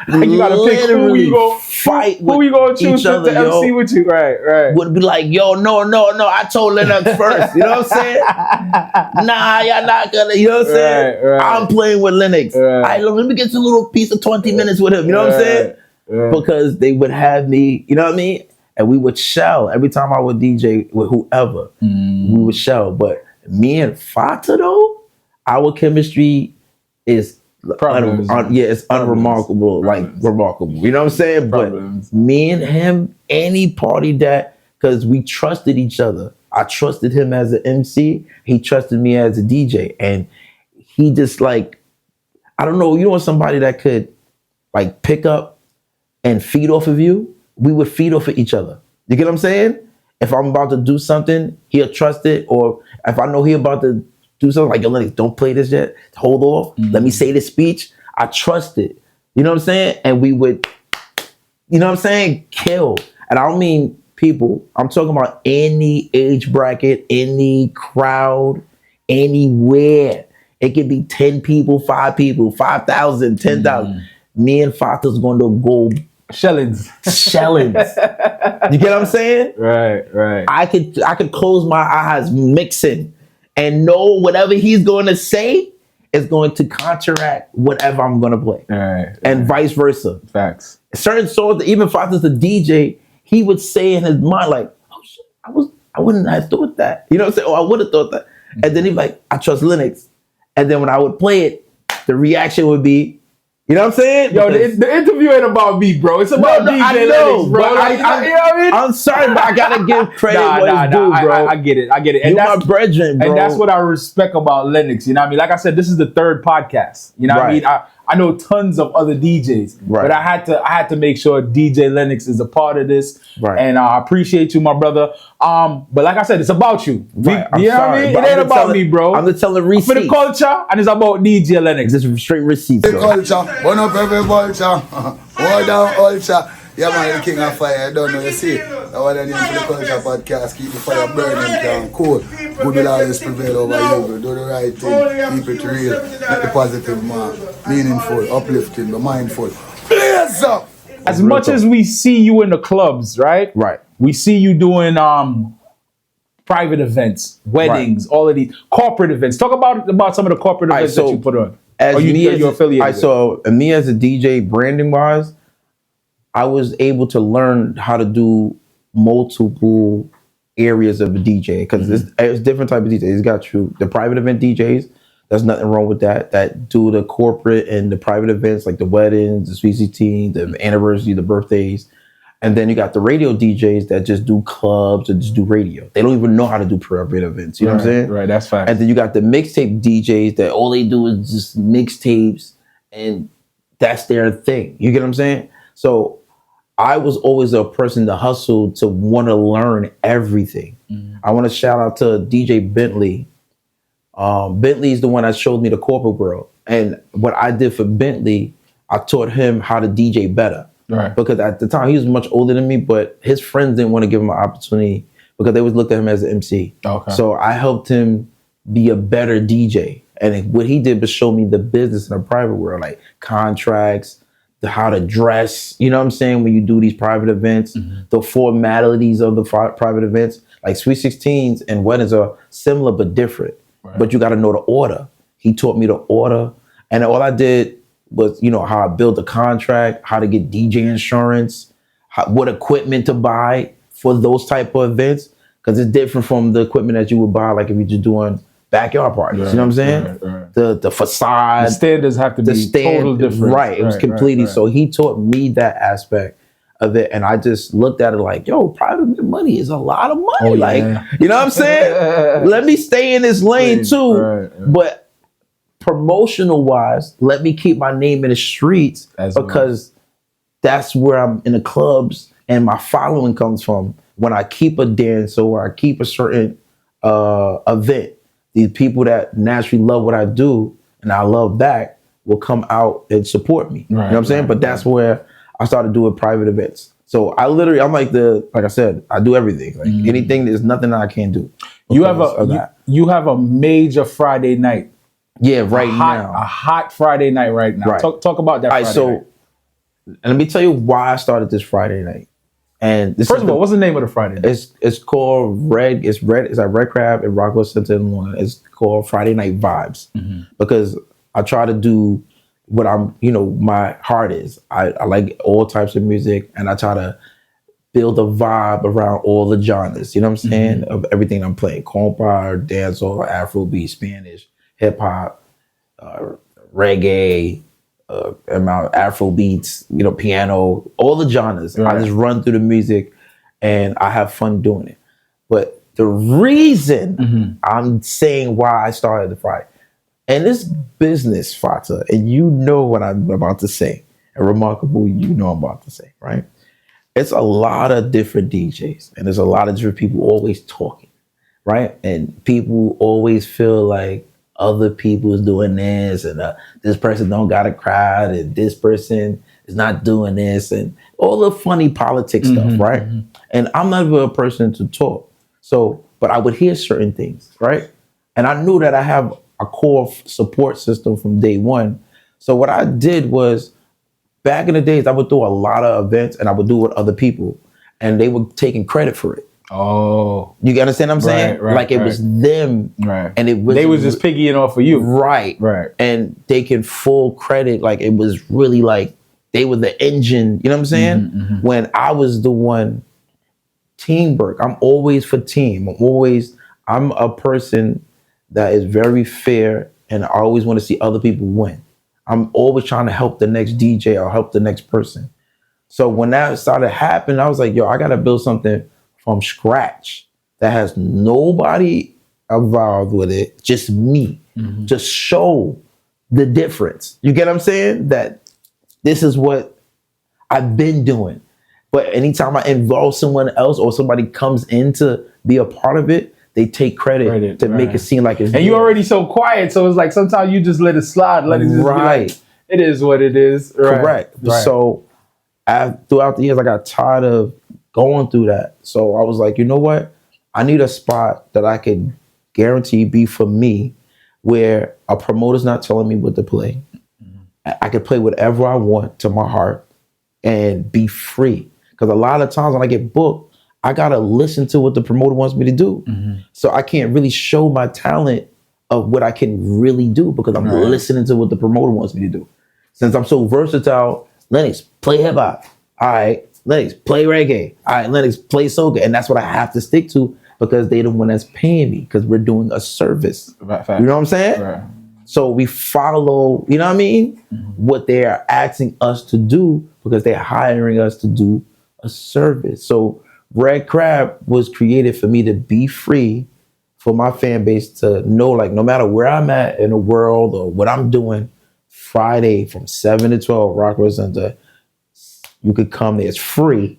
pick who you go fight. Who you gonna choose to MC yo. with you? Right. Would be like, yo, no. I told Lennox first. You know what I'm saying? Nah, y'all not gonna. You know what I'm saying? Right. I'm playing with Lennox. Right. All right, let me get you a little piece of 20 minutes with him. You know what I'm saying? Right. Because they would have me. You know what I mean? And we would shell every time I would DJ with whoever. We would shell. But me and Fata though, our chemistry is it's unremarkable, like remarkable. You know what I'm saying? Problems. But me and him, any party that, because we trusted each other. I trusted him as an MC. He trusted me as a DJ. And he just like, I don't know, you know somebody that could like pick up and feed off of you? We would feed off of each other. You get what I'm saying? If I'm about to do something, he'll trust it. Or if I know he about to do something, like, yo, Lennox, don't play this yet. Hold off. Let me say this speech. I trust it. You know what I'm saying? And we would, you know what I'm saying? Kill. And I don't mean people. I'm talking about any age bracket, any crowd, anywhere. It could be 10 people, 5 people, 5,000, 10,000. Me and Fata's going to go Shellings. You get what I'm saying? Right. I could close my eyes mixing and know whatever he's going to say is going to counteract whatever I'm going to play. Right. And vice versa. Facts. Certain songs, even if I was the DJ, he would say in his mind like, oh shit, I wouldn't have thought that. You know what I'm saying? Oh, I would have thought that. And then he'd be like, I trust Lennox. And then when I would play it, the reaction would be, you know what I'm saying? Yo, the interview ain't about me, bro. It's about DJ Lennox, bro. You know what I mean? I'm sorry, but I gotta give credit what it's due, bro. I get it. And You that's my brethren, bro. And that's what I respect about Lennox. You know what I mean? Like I said, this is the third podcast. You know what I mean? I know tons of other DJs, but I had to make sure DJ Lennox is a part of this. Right. And I appreciate you, my brother. But like I said, it's about you. Right. You know what I mean? It ain't about me, bro. I'm just telling receipts. For the culture, and it's about DJ Lennox. This is straight receipts. The culture, burn up every vulture, hold down ultra. Yeah, man, the king of fire, I don't know, you see. That's what I need for the culture podcast. Keep the fire burning, can cool. Good will always prevail over evil. Do the right thing, keep it real. Make the positive mark, meaningful, uplifting, be mindful. Blaze up! As much as we see you in the clubs, right? Right. We see you doing private events, weddings, all of these corporate events. Talk about some of the corporate events that you put on. You're affiliated. So me as a DJ, branding wise, I was able to learn how to do multiple areas of a DJ because it's different type of DJs. It's got the private event DJs. There's nothing wrong with that. That do the corporate and the private events like the weddings, the sweet 16, the anniversary, the birthdays. And then you got the radio DJs that just do clubs or just do radio. They don't even know how to do private events. You know what I'm saying? Right, that's fine. And then you got the mixtape DJs that all they do is just mixtapes and that's their thing. You get what I'm saying? So I was always a person to hustle to want to learn everything. I want to shout out to DJ Bentley. Bentley is the one that showed me the corporate world. And what I did for Bentley, I taught him how to DJ better. Right. Because at the time he was much older than me, but his friends didn't want to give him an opportunity because they always looked at him as an MC. Okay. So I helped him be a better DJ. And what he did was show me the business in the private world, like contracts, how to dress, you know what I'm saying, when you do these private events, the formalities of the private events. Like Sweet 16s and weddings are similar but different. Right. But you got to know the order. He taught me the order. And all I did was, how I build a contract, how to get DJ insurance, what equipment to buy for those type of events. Because it's different from the equipment that you would buy, like if you're just doing backyard parties. Right, you know what I'm saying? Right. The facade. The standards have to be total different. Right. It was completely. So he taught me that aspect of it. And I just looked at it like, yo, private money is a lot of money. You know what I'm saying? Let me stay in this lane too. Right. But promotional wise, let me keep my name in the streets because that's where I'm in the clubs and my following comes from. When I keep a dance or I keep a certain event, these people that naturally love what I do and I love back will come out and support me. You know what I'm saying? But that's where I started doing private events. So I'm like I said, I do everything. Like anything, there's nothing that I can't do. You have a major Friday night. Yeah, A hot Friday night right now. Right. Talk about that. All right, Friday night. and let me tell you why I started this Friday night. And First of all, what's the name of the Friday night? It's called Red. It's at Red Crab in Rockwell Center, Illinois. It's called Friday Night Vibes because I try to do what my heart is. I like all types of music, and I try to build a vibe around all the genres. You know what I'm saying? Of everything I'm playing: compa, dancehall, Afrobeat, Spanish, hip hop, reggae. Afro beats, piano, all the genres. Right. I just run through the music and I have fun doing it. But the reason I'm saying why I started the Friday, and this business, Fata, and you know what I'm about to say, and Remarkable, you know I'm about to say, right? It's a lot of different DJs and there's a lot of different people always talking, right? And people always feel like other people is doing this and this person don't got a crowd and this person is not doing this and all the funny politics stuff, right? And I'm not even a person to talk. So, but I would hear certain things, right? And I knew that I have a core support system from day one. So what I did was back in the days, I would do a lot of events and I would do it with other people and they were taking credit for it. Oh, you understand what I'm saying? Like it was them, right? And they was just piggying off of you, right? And they can full credit, like it was really like they were the engine. You know what I'm saying? When I was the one, teamwork. I'm always for team. I'm a person that is very fair, and I always want to see other people win. I'm always trying to help the next DJ or help the next person. So when that started happening, I was like, yo, I got to build something from scratch that has nobody involved with it, just me. Just show the difference. You get what I'm saying? That this is what I've been doing. But anytime I involve someone else or somebody comes in to be a part of it, they take credit to make it seem like it's and you're already so quiet, so it's like sometimes you just let it slide, let it just be like, it is what it is. Correct. So throughout the years, I got tired of going through that. So I was like, you know what? I need a spot that I can guarantee be for me, where a promoter's not telling me what to play. I can play whatever I want to my heart and be free. Because a lot of times when I get booked, I got to listen to what the promoter wants me to do. So I can't really show my talent of what I can really do because I'm listening to what the promoter wants me to do. Since I'm so versatile, Lennox, play hip hop. All right. Lennox, play reggae. All right, Lennox, play soca. And that's what I have to stick to because they're the one that's paying me because we're doing a service. You know what I'm saying? So we follow, you know what I mean? What they're asking us to do because they're hiring us to do a service. So Red Crab was created for me to be free, for my fan base to know, like, no matter where I'm at in the world or what I'm doing, Friday from 7 to 12, Rockwell Center, you could come there. It's free.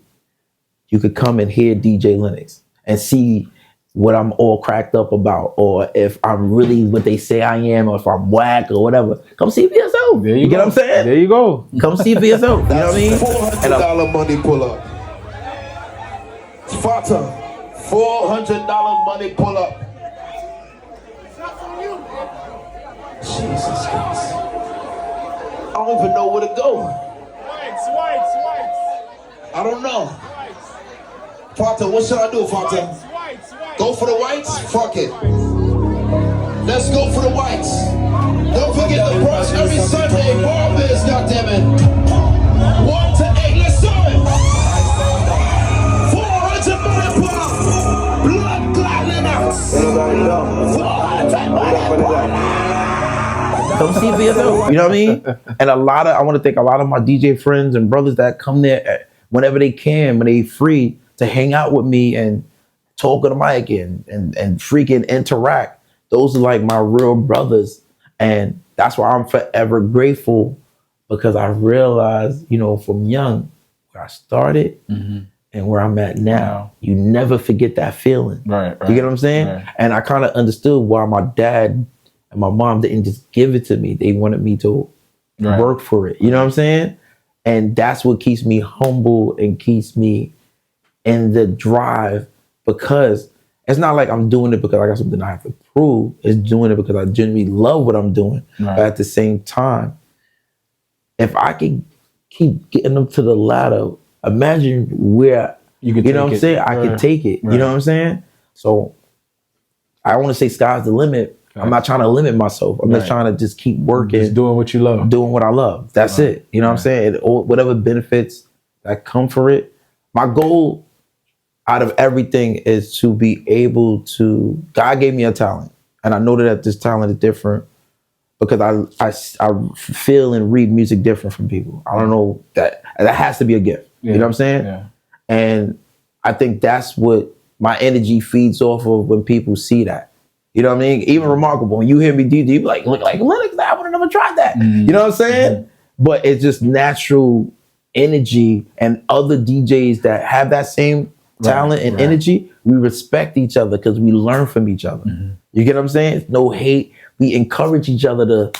You could come and hear DJ Lennox and see what I'm all cracked up about, or if I'm really what they say I am, or if I'm whack or whatever. Come see for yourself. You get what I'm saying? There you go. Come see for yourself. You know what I mean? $400 money pull up. Fata, $400 money pull up. Jesus Christ. I don't even know where to go. Whites. I don't know. Fata, what should I do, Fata? Go for the whites? Fuck it. Let's go for the whites. Don't forget the brush every Sunday. Barbies, goddammit. 1 to 8, let's do it. 400 money pull up. Blood clot Lennox. 400 money pull up. Come see for yourself. You know what I mean? And I want to thank a lot of my DJ friends and brothers that come there whenever they can, when they free, to hang out with me and talk on the mic and freaking interact. Those are like my real brothers. And that's why I'm forever grateful, because I realized, from young, where I started and where I'm at now, you never forget that feeling. Right. You get what I'm saying? Right. And I kind of understood why my dad and my mom didn't just give it to me. They wanted me to work for it. You know what I'm saying? And that's what keeps me humble and keeps me in the drive, because it's not like I'm doing it because I got something I have to prove. It's doing it because I genuinely love what I'm doing. Right. But at the same time, if I can keep getting them to the ladder, imagine where, You could you know take what I'm it. saying? I Right. can take it. Right. You know what I'm saying? So I want to say sky's the limit. I'm not trying to limit myself. I'm just Right. trying to just keep working, Just doing what you love. doing what I love. That's Right. it. You know what I'm Right. saying? Or whatever benefits that come for it. My goal out of everything is to be able to, God gave me a talent. And I know that this talent is different because I feel and read music different from people. I don't know, that has to be a gift. Yeah. You know what I'm saying? Yeah. And I think that's what my energy feeds off of when people see that. You know what I mean? Even Remarkable, when you hear me DJ, you be like, look like Lennox, I would have never tried that. You know what I'm saying? But it's just natural energy, and other DJs that have that same talent and energy, we respect each other because we learn from each other. You get what I'm saying? It's no hate. We encourage each other to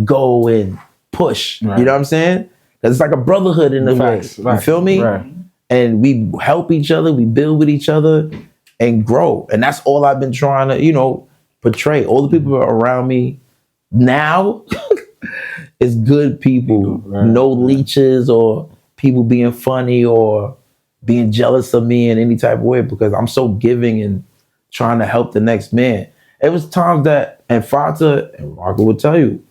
go and push. Right. You know what I'm saying? Because it's like a brotherhood in a way. Facts, You facts. feel me? Right. And we help each other, we build with each other and grow. And that's all I've been trying to, portray. All the people around me now is good people. Right. No leeches or people being funny or being jealous of me in any type of way, because I'm so giving and trying to help the next man. It was times that, and Fata and Rocker would tell you,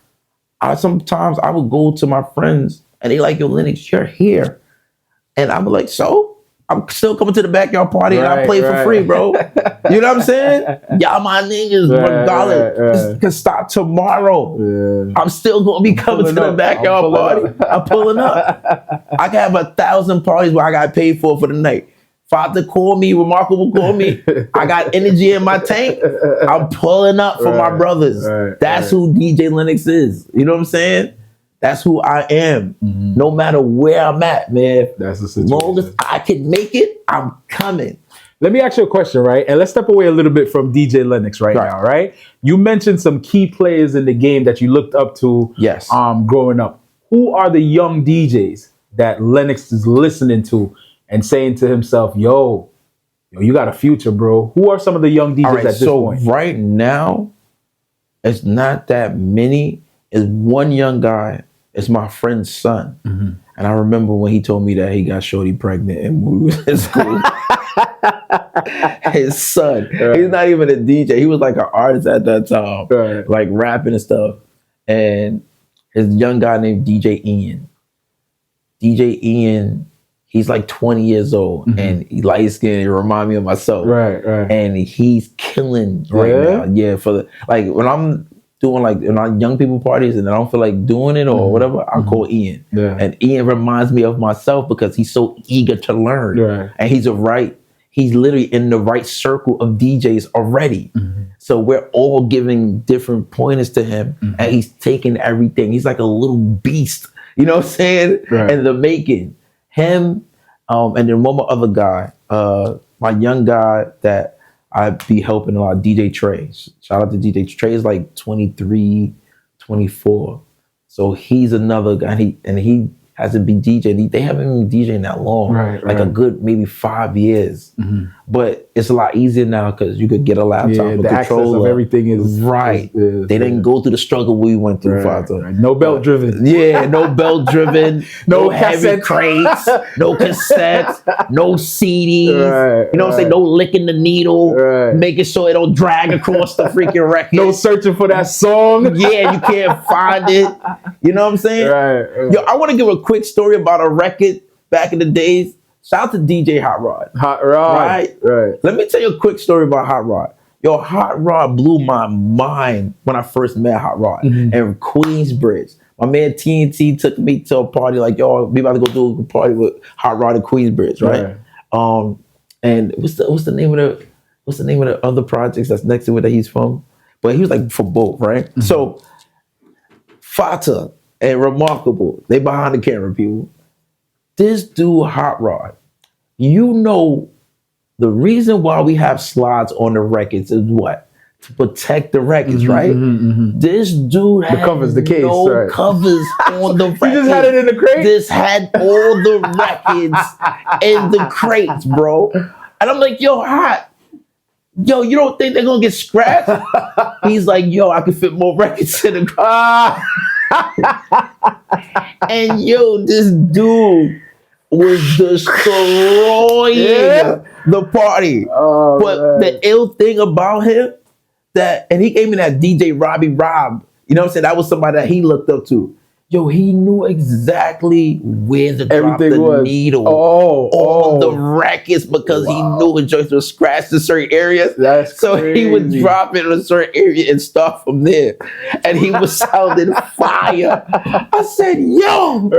sometimes I would go to my friends and they like, yo, Lennox, you're here. And I'm like, so? I'm still coming to the backyard party and I Right, play for right. free, bro. You know what I'm saying? Y'all my niggas, Right, regardless. right. This can start tomorrow. Yeah. I'm still gonna be coming to pulling the up. backyard I'm pulling party. I'm pulling up. I can have 1,000 parties where I got paid for the night. Father call me, Remarkable call me. I got energy in my tank. I'm pulling up for my brothers. right, That's who DJ Lennox is. You know what I'm saying? That's who I am. No matter where I'm at, man. That's the As situation. long as I can make it, I'm coming. Let me ask you a question, right? And let's step away a little bit from DJ Lennox right now, right? You mentioned some key players in the game that you looked up to Yes. growing up. Who are the young DJs that Lennox is listening to and saying to himself, yo, you got a future, bro? Who are some of the young DJs All right, at this so point? right now, it's not that many. It's one young guy. It's my friend's son. And I remember when he told me that he got Shorty pregnant and we was in school. His son. He's not even a DJ. He was like an artist at that time. Right. Like rapping and stuff. And his young guy named DJ Ian. DJ Ian, he's like 20 years old and he light skinned. He remind me of myself. Right. And he's killing right now. Yeah, when I'm doing when young people parties and I don't feel like doing it or whatever, I'll call Ian. Yeah. And Ian reminds me of myself because he's so eager to learn. Right. And he's literally in the right circle of DJs already. So we're all giving different pointers to him and he's taking everything. He's like a little beast, you know what I'm saying? Right. And the making. Him, and then one more other guy, my young guy that I be helping a lot, DJ Trey. Shout out to DJ Trey. Is like 23, 24. So he's another guy. And he hasn't been DJing. They haven't been DJing that long. Like a good maybe 5 years. But it's a lot easier now because you could get a laptop, Yeah, a the access controller. of everything is right. They didn't go through the struggle we went through, Father. Right. No belt driven. Yeah, no belt driven, No heavy cassette. crates, no cassettes, no CDs. Right, You know what I'm saying? No licking the needle, making sure it don't drag across the freaking record. No searching for that song. Yeah, you can't find it. You know what I'm saying? Right. Yo, I want to give a quick story about a record back in the days. Shout out to DJ Hot Rod. Hot Rod. Right. Let me tell you a quick story about Hot Rod. Yo, Hot Rod blew my mind when I first met Hot Rod in Queensbridge. My man TNT took me to a party like, yo, we about to go do a party with Hot Rod in Queensbridge, right? And what's the name of the other projects that's next to it that he's from? But he was like for both, right? So Fata and Remarkable, they behind the camera, people. This dude, Hot Rod, you know, the reason why we have slides on the records is what? to protect the records, right? This dude had covers, the case, no right. covers on the records. He just had it in the crate? This had all the records in the crates, bro. And I'm like, yo, hot. Yo, you don't think they're gonna get scratched? He's like, yo, I can fit more records in the car. And yo, this dude was destroying the party. Oh, but man. the ill thing about him, and he gave me that DJ Robbie Rob. You know what I'm saying? That was somebody that he looked up to. Yo, he knew exactly where to drop the needle on the records because he knew when joints were scratched in certain areas. So he would drop it in a certain area and start from there. And he was sounding fire. I said, yo,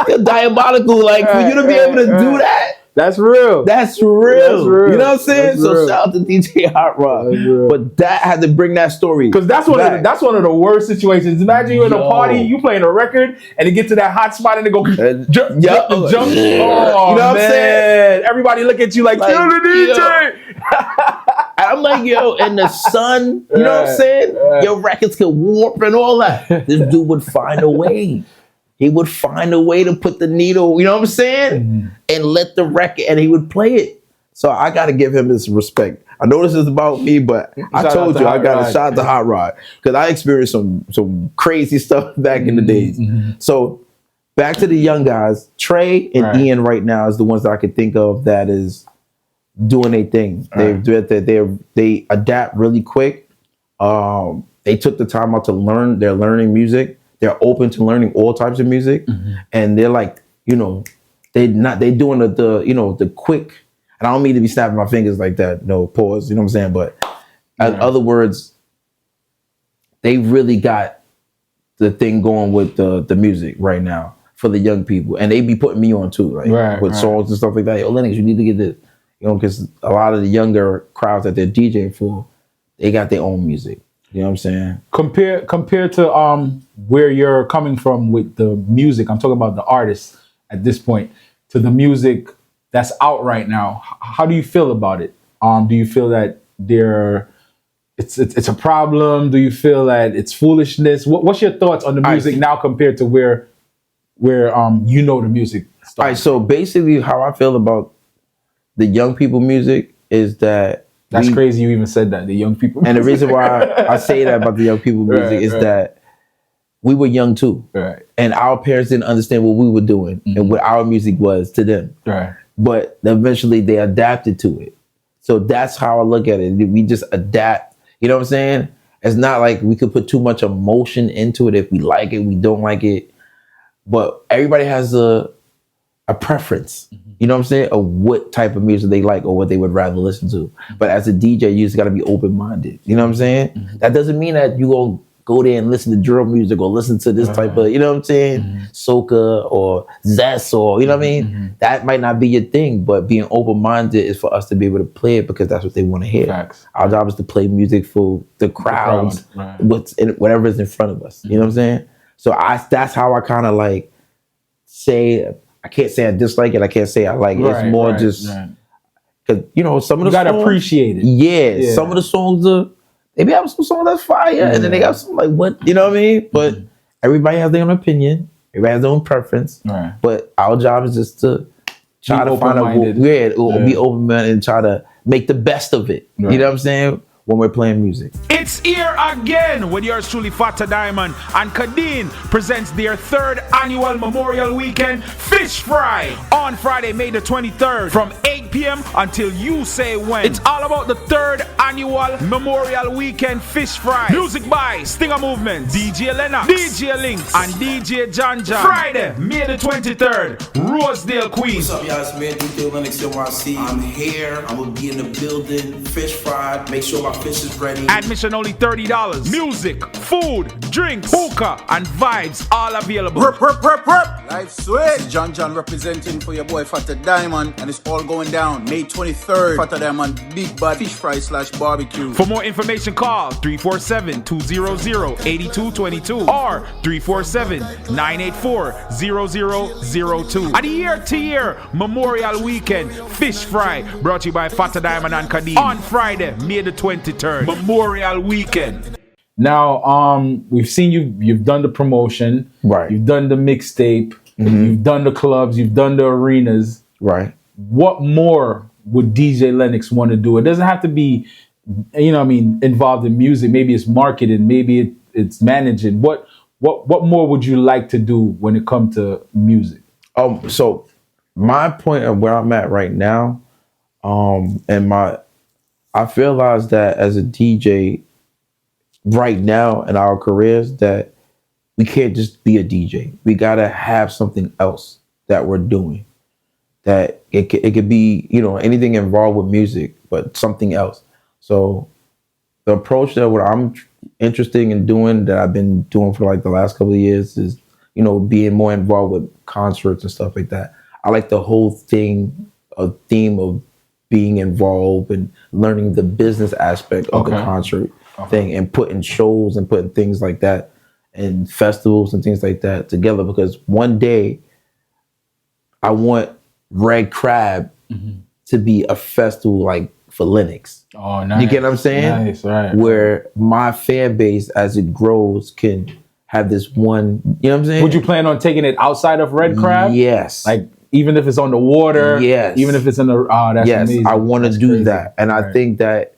you're diabolical. Like, for you to be able to do that, that's real. That's real. You know what I'm saying? That's So real. shout out to DJ Hot Rod. But that had to bring that story. Because that's one of the worst situations. Imagine you're in a party, you playing a record, and it get to that hot spot and it go jump. Yeah. Oh, You know what I'm man. saying? Everybody look at you like kill the DJ. And I'm like, yo, in the sun, you know what I'm saying? Your records could warp and all that. This dude would find a way. He would find a way to put the needle, you know what I'm saying? And let the record, and he would play it. So I got to give him his respect. I know this is about me, but I told you I got to shout out to Hot Rod because I experienced some crazy stuff back in the days. So back to the young guys, Trey and Ian right now is the ones that I could think of that is doing their thing. They adapt really quick. They took the time out to learn. They're learning music. They're open to learning all types of music, and they're like, you know, they're doing the quick. And I don't mean to be snapping my fingers like that. No, pause. You know what I'm saying? But in other words, they really got the thing going with the music right now for the young people, and they be putting me on too, like with songs and stuff like that. Yo, Lennox, you need to get this, you know, because a lot of the younger crowds that they're DJing for, they got their own music. You know what I'm saying? Compared to where you're coming from with the music, I'm talking about the artists at this point, to the music that's out right now. How do you feel about it? Do you feel that it's a problem? Do you feel that it's foolishness? What's your thoughts on the music now compared to where you know the music started? All right, so basically how I feel about the young people music is that that's crazy you even said that, the young people music. And the reason why I say that about the young people music is that we were young too. And our parents didn't understand what we were doing and what our music was to them. But eventually they adapted to it. So that's how I look at it. We just adapt. You know what I'm saying? It's not like we could put too much emotion into it. If we like it, we don't like it. But everybody has a preference. You know what I'm saying? Of what type of music they like or what they would rather listen to. But as a DJ, you just got to be open-minded. You know what I'm saying? That doesn't mean that you gonna go there and listen to drill music or listen to this type of, you know what I'm saying? Soca or zest or, you know what I mean? That might not be your thing, but being open-minded is for us to be able to play it because that's what they want to hear. Our job is to play music for the crowds, whatever is in front of us. You know what I'm saying? So that's how I kind of like say, I can't say I dislike it. I can't say I like it. It's more just because, you know, some of the songs. You got to appreciate it. Yeah. Some of the songs they be having some songs that's fire. And then they got some like, what? You know what I mean? But everybody has their own opinion. Everybody has their own preference. But our job is just to try to find be open-minded and try to make the best of it. You know what I'm saying? When we're playing music. It's here again with yours truly, Fata Diamond, and Kadeen presents their third annual Memorial Weekend Fish Fry on Friday, May the 23rd from 8 p.m. until you say when. It's all about the third annual Memorial Weekend Fish Fry. Music by Stinger Movement, DJ Lennox, DJ Links, and DJ John John. Friday, May the 23rd, Rosedale, Queens. What's up, y'all? It's man, DJ Lennoxnyc. I'm here. I'm gonna be in the building. Fish Fry. Make sure my fish is ready. Admission only $30. Music, Food, drinks, hookah, and vibes all available. Life sweet. John representing for your boy Fatta Diamond, and it's all going down May 23rd. Fatta Diamond Big Bad Fish Fry / barbecue. For more information, call 347-200-8222 or 347-984-0002. At the year-to-year Memorial Weekend Fish Fry, brought to you by Fatta Diamond and Kadeem on Friday, May the 23rd. Memorial Weekend. Now, we've seen you've done the promotion, Right. You've done the mixtape, you've done the clubs, you've done the arenas. Right. What more would DJ Lennox want to do? It doesn't have to be, involved in music. Maybe it's marketing, maybe it's managing. What more would you like to do when it comes to music? So my point of where I'm at right now, I realized that as a DJ right now in our careers that we can't just be a DJ. We gotta have something else that we're doing. That it could be, anything involved with music, but something else. So the approach that what I'm interested in doing, that I've been doing for like the last couple of years, is being more involved with concerts and stuff like that. I like the whole theme of being involved and learning the business aspect of the concert thing, and putting shows and putting things like that and festivals and things like that together, because one day I want Red Crab to be a festival like for Lennox. Oh, nice. You get what I'm saying? Nice, right. Where my fan base, as it grows, can have this one, you know what I'm saying? Would you plan on taking it outside of Red Crab? Yes. Like, even if it's on the water? Yes. Even if it's in the, that's amazing. I want to do crazy. that. And I think that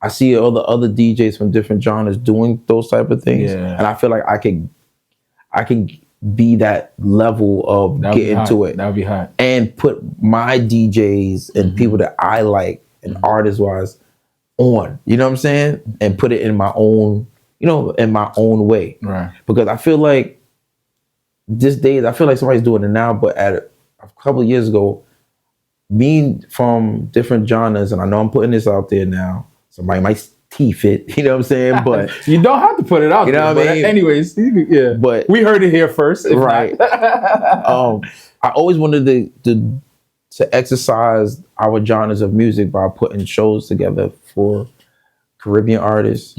I see all the other DJs from different genres doing those type of things. Yeah. And I feel like I can be that level of getting to it. That would be hot. And put my DJs and people that I like and artist wise on, you know what I'm saying? And put it in my own, in my own way. Right. Because I feel like these days, I feel like somebody's doing it now, but at a couple of years ago, being from different genres, and I know I'm putting this out there now, somebody might teeth it, you know what I'm saying? But you don't have to put it out you know there. what I mean? Anyways, yeah. But we heard it here first. Right. I always wanted to exercise our genres of music by putting shows together for Caribbean artists,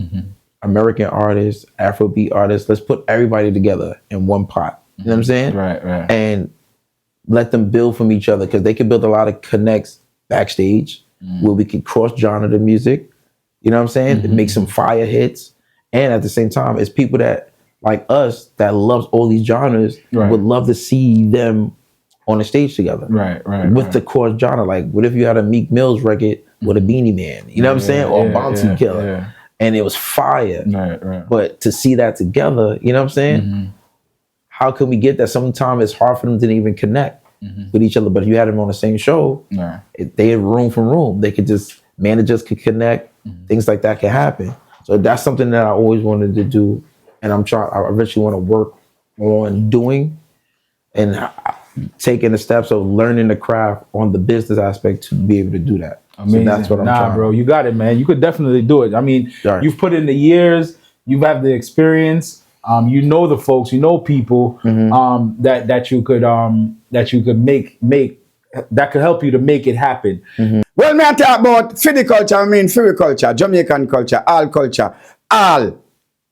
American artists, Afrobeat artists. Let's put everybody together in one pot. You know what I'm saying? Right. And let them build from each other, because they can build a lot of connects backstage where we can cross genre the music. You know what I'm saying? Make some fire hits. And at the same time, it's people that, like us, that loves all these genres, would love to see them on the stage together. Right. With the cross genre. Like, what if you had a Meek Mill's record with a Beanie Man? You know what I'm saying? Or a Bounty Killer. Yeah. And it was fire. Right. But to see that together, you know what I'm saying? How can we get that? Sometimes it's hard for them to even connect with each other. But if you had them on the same show, they have room for room. They could just, managers could connect. Things like that can happen. So that's something that I always wanted to do. And I eventually want to work on doing and taking the steps of learning the craft on the business aspect to be able to do that. Amazing. So that's what I'm trying. Bro, you got it, man. You could definitely do it. I mean, you've put in the years, you have the experience. You know the folks, you know people that you could make that could help you to make it happen. Well, me I talk about Fidiculture, Jamaican culture, all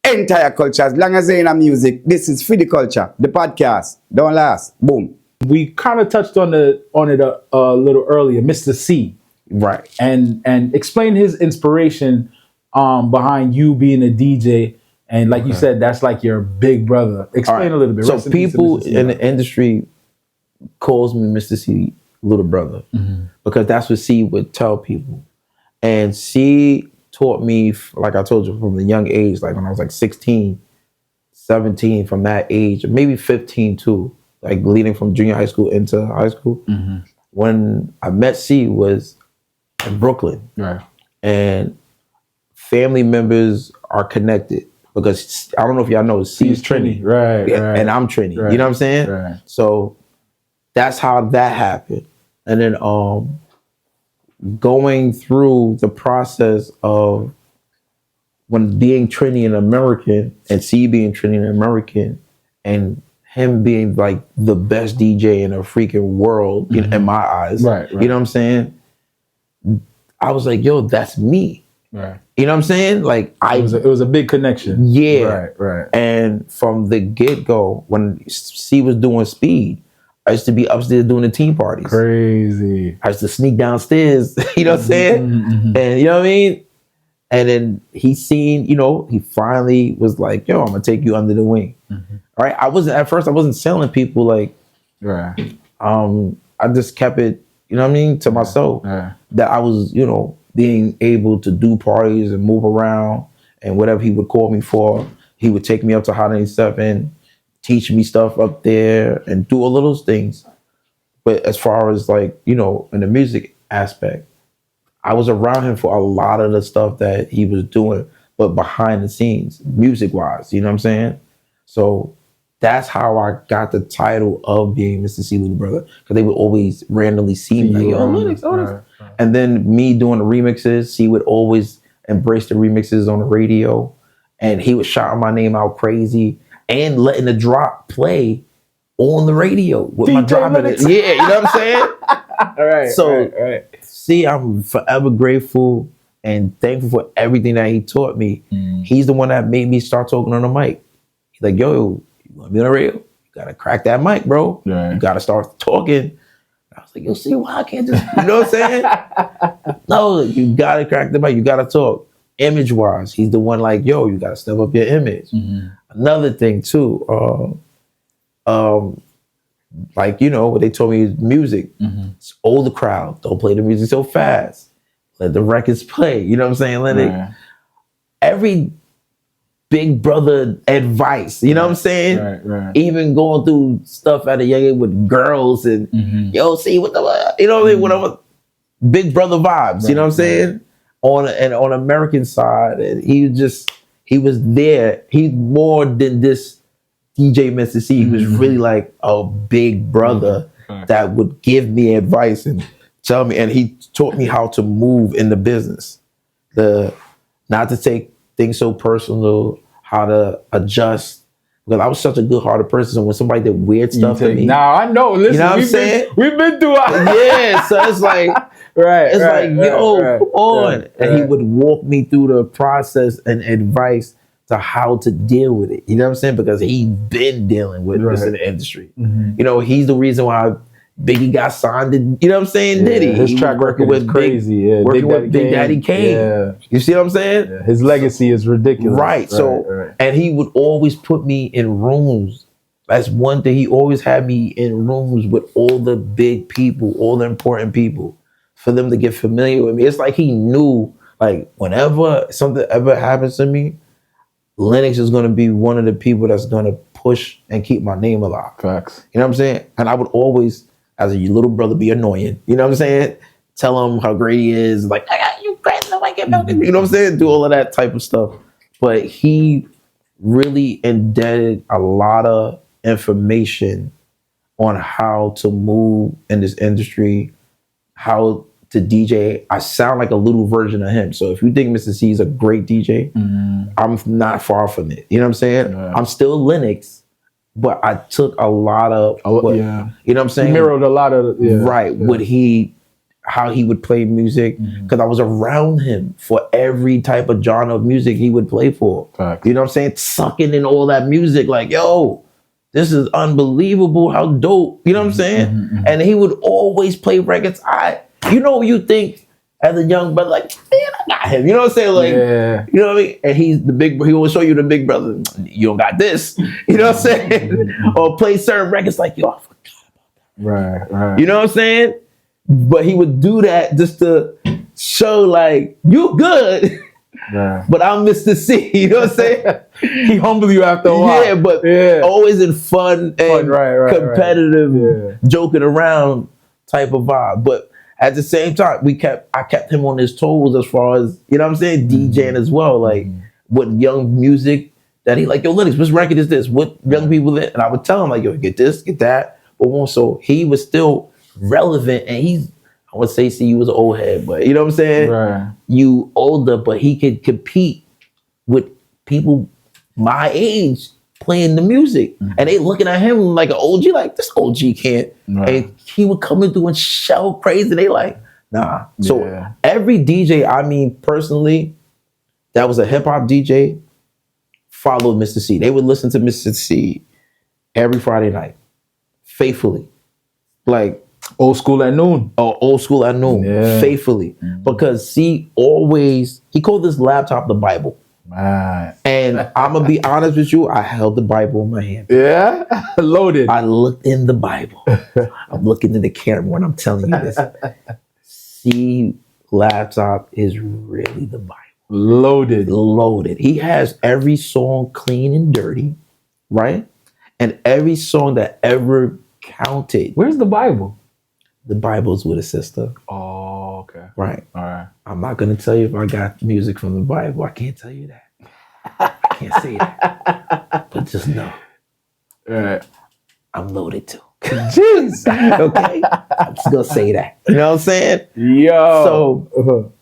entire culture. As long as they're in music, this is Fidiculture, the podcast. Don't last. Boom. We kind of touched on it a little earlier, Mr. C. Right. And explain his inspiration behind you being a DJ. And like you said, that's like your big brother. Explain a little bit. So people in the industry calls me Mr. C little brother because that's what C would tell people. And C taught me, like I told you, from a young age, like when I was like 16, 17, from that age, maybe 15 too, like leading from junior high school into high school. When I met C was in Brooklyn. Right. And family members are connected because I don't know if y'all know, C is Trini. Right. And I'm Trini. Right. You know what I'm saying? Right. So that's how that happened. And then going through the process of when being Trinidad American and C being Trinidad American and him being like the best DJ in the freaking world, you know, in my eyes, Right. you know what I'm saying? I was like, yo, that's me. Right. You know what I'm saying? Like It was a big connection. yeah. Right. And from the get-go, when C was doing speed, I used to be upstairs doing the team parties. Crazy. I used to sneak downstairs, you know what I'm saying? And you know what I mean? And then he seen, you know, he finally was like, yo, I'm gonna take you under the wing. All right. At first I wasn't selling people like Right. I just kept it, you know what I mean, to myself. Yeah. That I was, you know, being able to do parties and move around and whatever he would call me for, he would take me up to Hot 97, teach me stuff up there and do all of those things. But as far as like, you know, in the music aspect, I was around him for a lot of the stuff that he was doing, but behind the scenes, music wise, you know what I'm saying? So that's how I got the title of being Mr. C Little Brother, because they would always randomly see me like, yo, Lennox, and then me doing the remixes, he would always embrace the remixes on the radio, and he was shouting my name out crazy and letting the drop play on the radio with my drop in it. Yeah, you know what I'm saying? All right. So, right. see, I'm forever grateful and thankful for everything that he taught me. He's the one that made me start talking on the mic. He's like, yo, you want to be on the radio? You got to crack that mic, bro. Right. You got to start talking. I was like, yo, see, why I can't just, you know what I'm saying? No, you got to crack the mic. You got to talk. Image-wise, he's the one like, yo, you got to step up your image. Another thing, too, like, you know, what they told me is music. It's older crowd. Don't play the music so fast. Let the records play. You know what I'm saying? Let it. Every big brother advice. You know what I'm saying? Right. Even going through stuff at a young age with girls and yo, see what the, you know what I mean? Whatever. Big brother vibes. You know what I'm saying? On American side, and he was there. He's more than this DJ Mr. C. He was really like a big brother that would give me advice and tell me, and he taught me how to move in the business. Not to take things so personal, how to adjust. Because I was such a good-hearted person, so when somebody did weird stuff to me, now I know. Listen, you know what I'm saying? We've been through it. Yeah, so it's like, yo, come on. And he would walk me through the process and advice to how to deal with it. You know what I'm saying? Because he'd been dealing with this in the industry. You know, he's the reason why Biggie got signed to, you know what I'm saying, Diddy. His track record is crazy. Working with Big Daddy Kane. Yeah. You see what I'm saying? Yeah. His legacy is ridiculous. Right. So, and he would always put me in rooms. That's one thing. He always had me in rooms with all the big people, all the important people, for them to get familiar with me. It's like he knew, like, whenever something ever happens to me, Lennox is going to be one of the people that's going to push and keep my name alive. Facts. You know what I'm saying? And I would always, as a little brother, be annoying. You know what I'm saying? Tell him how great he is. Like, I got you crazy. I get back. You know what I'm saying? Do all of that type of stuff. But he really indebted a lot of information on how to move in this industry, how to DJ. I sound like a little version of him. So if you think Mr. C is a great DJ, I'm not far from it. You know what I'm saying? Yeah. I'm still Lennox, but I took a lot of what, you know what I'm saying? He mirrored a lot of how he would play music, because I was around him for every type of genre of music he would play for. Facts. You know what I'm saying? Sucking in all that music, like, yo, this is unbelievable, how dope. You know what I'm saying? And he would always play records. You know, you think as a young brother, like, man, I got him. You know what I'm saying? Like, you know what I mean? And he's the big, he always show you the big brother. You don't got this. You know what I'm saying? Or play certain records like, yo, I forgot about that. Right. You know what I'm saying? But he would do that just to show, like, you good. But I'm Mr. C. You know what I'm saying? He humbled you after a while. Yeah, but always in fun and competitive, joking around type of vibe. But at the same time, I kept him on his toes as far as, you know what I'm saying, DJing as well. Like, what young music that he like, yo, Lennox, which record is this? What young people in? And I would tell him, like, yo, get this, get that. But also, he was still relevant, and I would say, see, you was an old head, but you know what I'm saying? Right. You older, but he could compete with people my age playing the music, and they looking at him like an OG, like this OG can't. And he would come in through and shout praise, and they like, nah. So every DJ, I mean, personally, that was a hip hop DJ, followed Mr. C. They would listen to Mr. C every Friday night, faithfully, like Old school at noon. old school at noon, faithfully, because he called this laptop the Bible. Man. And I'm gonna be honest with you, I held the Bible in my hand. Yeah, loaded. I looked in the Bible. I'm looking in the camera when I'm telling you this. C laptop is really the Bible. Loaded. He has every song clean and dirty, right? And every song that ever counted. Where's the Bible? The Bible's with a sister. Oh, okay. Right. All right. I'm not gonna tell you if I got music from the Bible. I can't tell you that. I can't say that. But just know. All right. I'm loaded too. Jeez. Okay? I'm just gonna say that. You know what I'm saying? Yo. So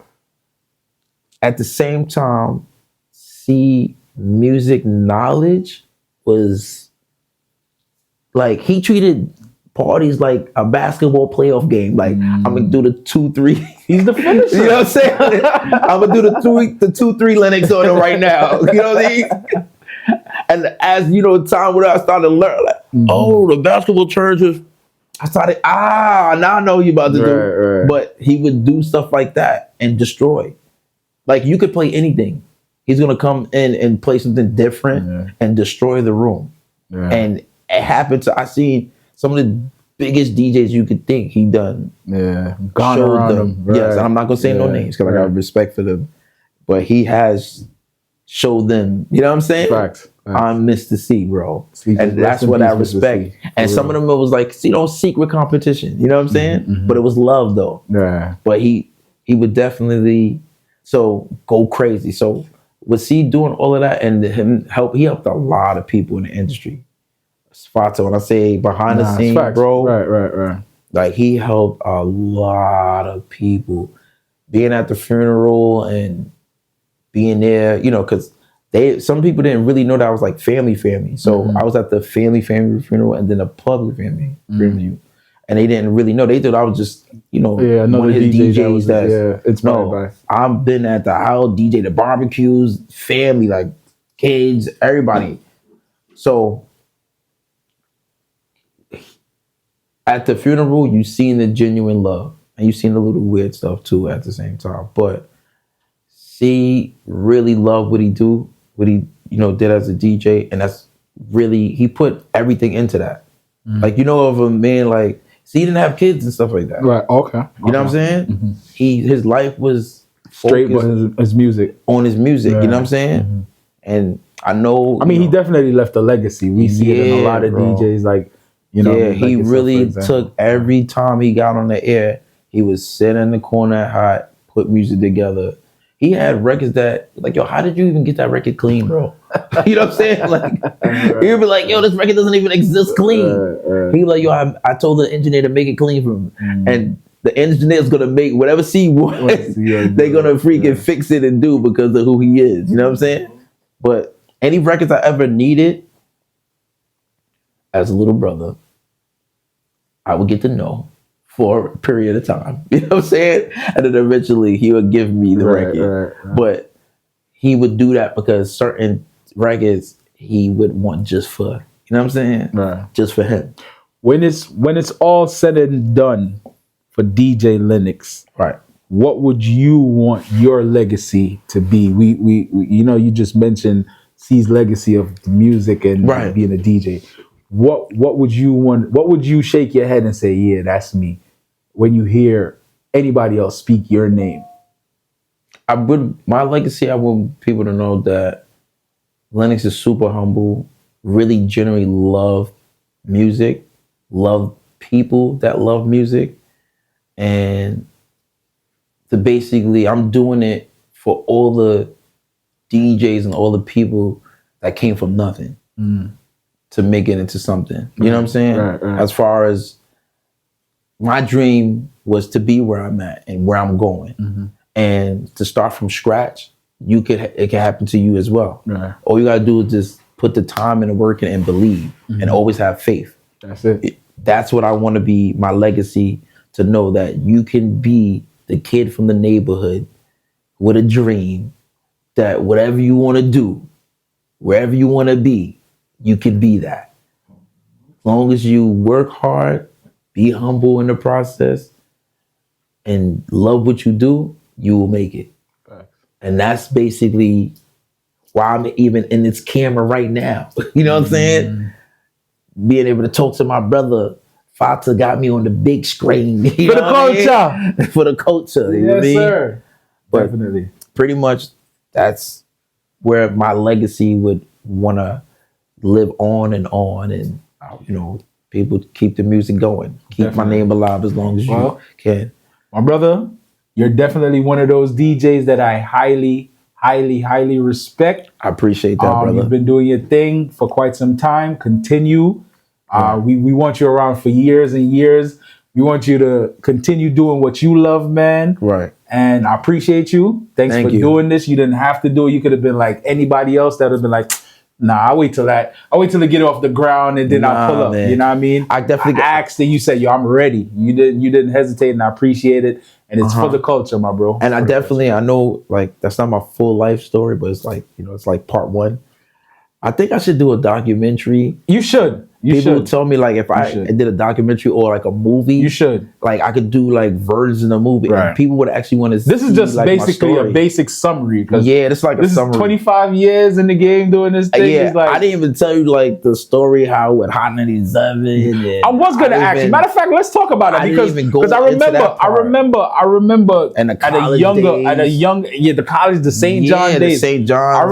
at the same time, see, music knowledge was like he treated parties like a basketball playoff game. Like I'm gonna do the 2-3. He's the finisher. You know what I'm saying? I'm gonna do the 2-3 Lennox on him right now. You know what I mean? And as you know, time where I started to learn, like, oh, the basketball charges. I started, now I know what you about to do. Right. But he would do stuff like that and destroy. Like you could play anything. He's gonna come in and play something different and destroy the room. Yeah. And it happened to, I seen some of the biggest DJs you could think he done. Yeah. Gone around them. Right. Yes, and I'm not gonna say no names because I got respect for them. But he has showed them, you know what I'm saying? Facts. I'm Mr. C, bro. And that's what I respect. And some of them it was like, see, no secret competition. You know what I'm saying? But it was love though. Yeah. But he would definitely go crazy. So was he doing all of that and he helped a lot of people in the industry. Fato, when I say behind the scenes, bro. Right. Like he helped a lot of people. Being at the funeral and being there, you know, because some people didn't really know that I was like family. So I was at the family funeral and then a public family funeral. And they didn't really know. They thought I was just, you know, one of his DJs that's inspired by. I've been at the house, DJ the barbecues, family, like kids, everybody. So at the funeral, you seen the genuine love. And you seen the little weird stuff too at the same time. But C really loved what he did as a DJ. And that's really, he put everything into that. Like, you know, of a man like, see, he didn't have kids and stuff like that. Right, okay. You know what I'm saying? His life was straight with his music. On his music, you know what I'm saying? And I know... I mean, he definitely left a legacy. We see it in a lot of DJs, like, you know. Yeah, he really took every time he got on the air, he would sit in the corner hot, put music together. He had records that, like, yo, how did you even get that record clean, bro? You know what I'm saying? Like, he'd be like, yo, this record doesn't even exist clean. He'd be like, yo, I told the engineer to make it clean for him. And the engineer's gonna make whatever C wants, they're gonna freaking fix it and do because of who he is. You know what I'm saying? But any records I ever needed as a little brother, I would get to know for a period of time. You know what I'm saying? And then eventually he would give me the record. Right. But he would do that because certain records he would want just for, you know what I'm saying? Right. Just for him. When it's all said and done for DJ Lennox, right? What would you want your legacy to be? We you know, you just mentioned C's legacy of music and being a DJ. What would you want? What would you shake your head and say, yeah, that's me, when you hear anybody else speak your name? My legacy, I want people to know that Lennox is super humble, really genuinely love music, love people that love music. And to basically, I'm doing it for all the DJs and all the people that came from nothing to make it into something. You know what I'm saying? Right. As far as my dream was to be where I'm at and where I'm going. And to start from scratch, it can happen to you as well. Right. All you gotta do is just put the time and the work in and believe and always have faith. That's it. That's what I want to be, my legacy, to know that you can be the kid from the neighborhood with a dream that whatever you want to do, wherever you want to be, you can be that. As long as you work hard, be humble in the process, and love what you do, you will make it. And that's basically why I'm even in this camera right now. You know what I'm saying? Being able to talk to my brother, Fata got me on the big screen. You For know the what I mean? culture. For the culture. You know what I Yes, mean? sir. But Definitely. pretty much that's where my legacy would want to live on, and you know, people keep the music going, keep my name alive as long as you can. My brother, you're definitely one of those DJs that I highly, highly, highly respect. I appreciate that, brother. You've been doing your thing for quite some time. Continue. We want you around for years and years. We want you to continue doing what you love, man. Right. And I appreciate you. Thanks for doing this. You didn't have to do it. You could have been like anybody else that would have been like, nah, I'll wait till it get off the ground and then I'll pull up. Man. You know what I mean? I definitely asked and you said, yo, I'm ready. You didn't hesitate, and I appreciate it. And it's for the culture, my bro. And I know, like, that's not my full life story, but it's like, you know, it's like part one. I think I should do a documentary. You should. People would tell me, like, if I did a documentary or like a movie, you should. Like, I could do like versions of the movie. Right. And people would actually want to see. This is just like, basically a basic summary. Yeah, it's like a summary. This is 25 years in the game doing this thing. Yeah, it's like, I didn't even tell you like the story how with Hot 97. I was gonna ask you. Matter of fact, let's talk about it because I remember and the at a young the college, the St. John days. St. John's I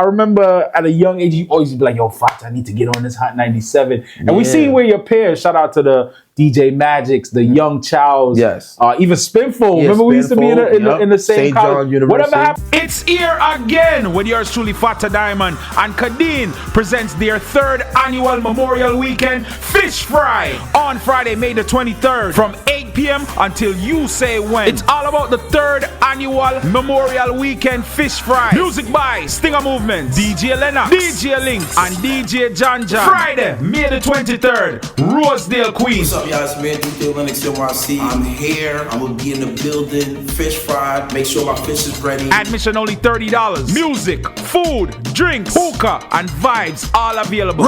remember at a young age you always be like, yo, Fox, I need to get on this Hot 97. And we see where your peers, shout out to the DJ Magics, the Young Chows, even Spinful. Remember we used to be in the same college. Whatever happened. It's here again with yours truly, Fata Diamond, and Kadeen presents their third annual Memorial Weekend Fish Fry on Friday, May the 23rd from 8 p.m. until you say when. It's all about the third annual Memorial Weekend Fish Fry. Music by Stinger Movement, DJ Lennox, DJ Links, and DJ John John. Friday, May the 23rd, Rosedale, Queens. What's up, y'all? It's man DJ Lennoxnyc. I'm here. I'm gonna be in the building. Fish fried. Make sure my fish is ready. Admission only $30. Music, food, drinks, hookah, and vibes all available.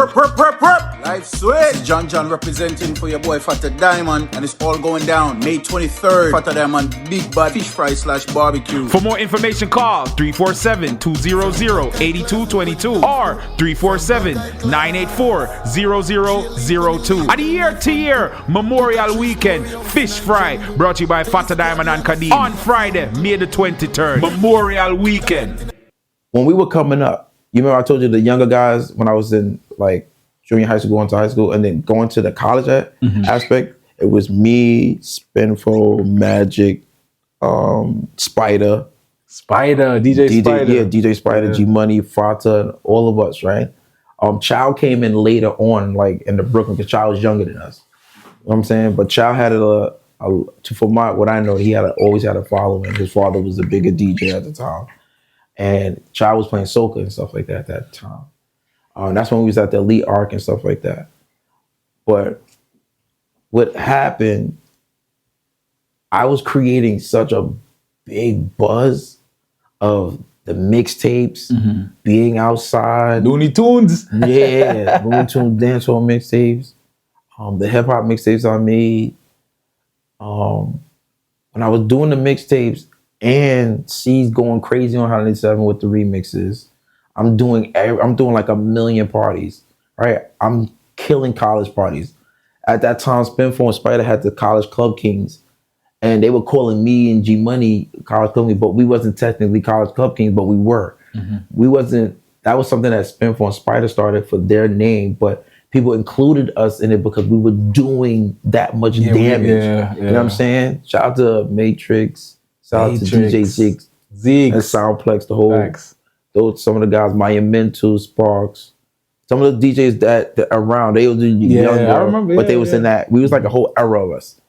Life sweet. John representing for your boy Fata Diamond, and it's all going down May 23rd. Fata Diamond Big Bad Fish Fry / barbecue. For more information, call 347-200-8222 or 347-984-0002. At the year-to-year Memorial Weekend Fish Fry, brought to you by Fata Diamond and Kadeem on Friday, May the 23rd. Memorial Weekend. When we were coming up, you remember I told you the younger guys when I was in like junior high school, going to high school, and then going to the college aspect, it was me, Spinfo, Magic, Spider, DJ Spider. Yeah, DJ Spider, G Money, Fata, and all of us, right? Chow came in later on, like in the Brooklyn, because Chow was younger than us. You know what I'm saying? But Chow had what I know, he always had a following. His father was a bigger DJ at the time. And Chow was playing soca and stuff like that at that time. And that's when we was at the Elite Arc and stuff like that. But what happened, I was creating such a big buzz of the mixtapes, being outside. Looney Tunes. Yeah, Looney Tunes dancehall mixtapes. The hip hop mixtapes I made. When I was doing the mixtapes and C's going crazy on Hot 97 with the remixes, I'm doing like a million parties, right? I'm killing college parties. At that time, Spinfo and Spider had the College Club Kings, and they were calling me and G Money College Club Kings, but we wasn't technically College Club Kings, but we were. We wasn't. That was something that Spinfo and Spider started for their name, but people included us in it because we were doing that much damage. You know what I'm saying? Shout out to Matrix. Shout out to DJ Ziggs and Soundplex, the whole. Facts. Some of the guys, Maya Mental, Sparks, some of the DJs that around, they was younger, I remember, but they was in that. We was like a whole era of us.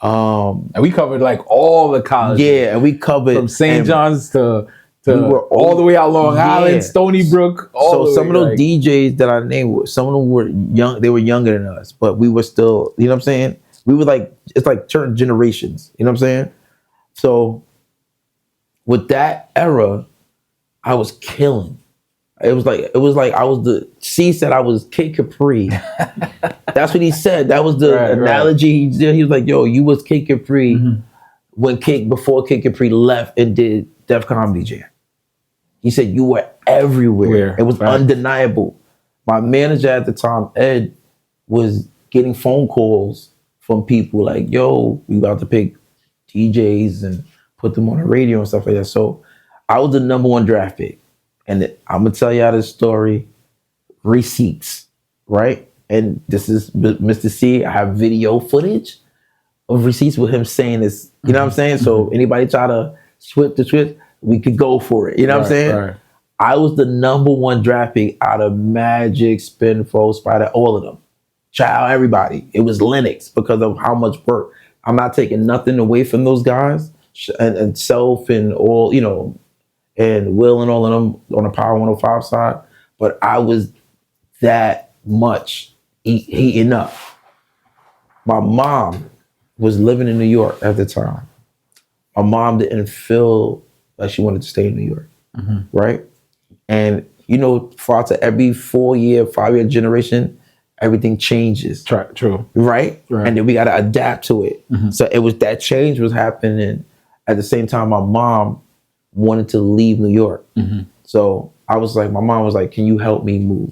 And we covered like all the colleges. Yeah, and we covered from St. John's to to We were all the way out Long Yeah. Island, Stony Brook. All So the some way, of those like- DJs that I named, some of them were young. They were younger than us, but we were still. You know what I'm saying? We were like, it's like certain generations. You know what I'm saying? So with that era, I was killing. It was like I was the. C said I was Kid Capri. That's what he said. That was the Right, right. analogy. He was like, "Yo, you was Kid Capri when before Kid Capri left and did Def Comedy Jam." He said you were everywhere. Where? It was Right. undeniable. My manager at the time, Ed, was getting phone calls from people like, "Yo, we about to pick DJs and put them on the radio and stuff like that." So I was the number one draft pick. And I'm gonna tell y'all this story. Receipts, right? And this is Mr. C. I have video footage of receipts with him saying this. You know what I'm saying? So anybody try to switch the switch, we could go for it. You know what I'm saying? Right. I was the number one draft pick out of Magic, Spinfo, Spider, all of them. Child, everybody. It was Lennox because of how much work. I'm not taking nothing away from those guys and Self and all, you know, and Will and all of them on the Power 105 side. But I was that much heating up. My mom was living in New York at the time. My mom didn't feel like she wanted to stay in New York, right? And you know, for every 4-year, 5-year generation, everything changes. True. Right? Right. And then we got to adapt to it. So it was that change was happening. At the same time, my mom wanted to leave New York. So I was like, my mom was like, can you help me move?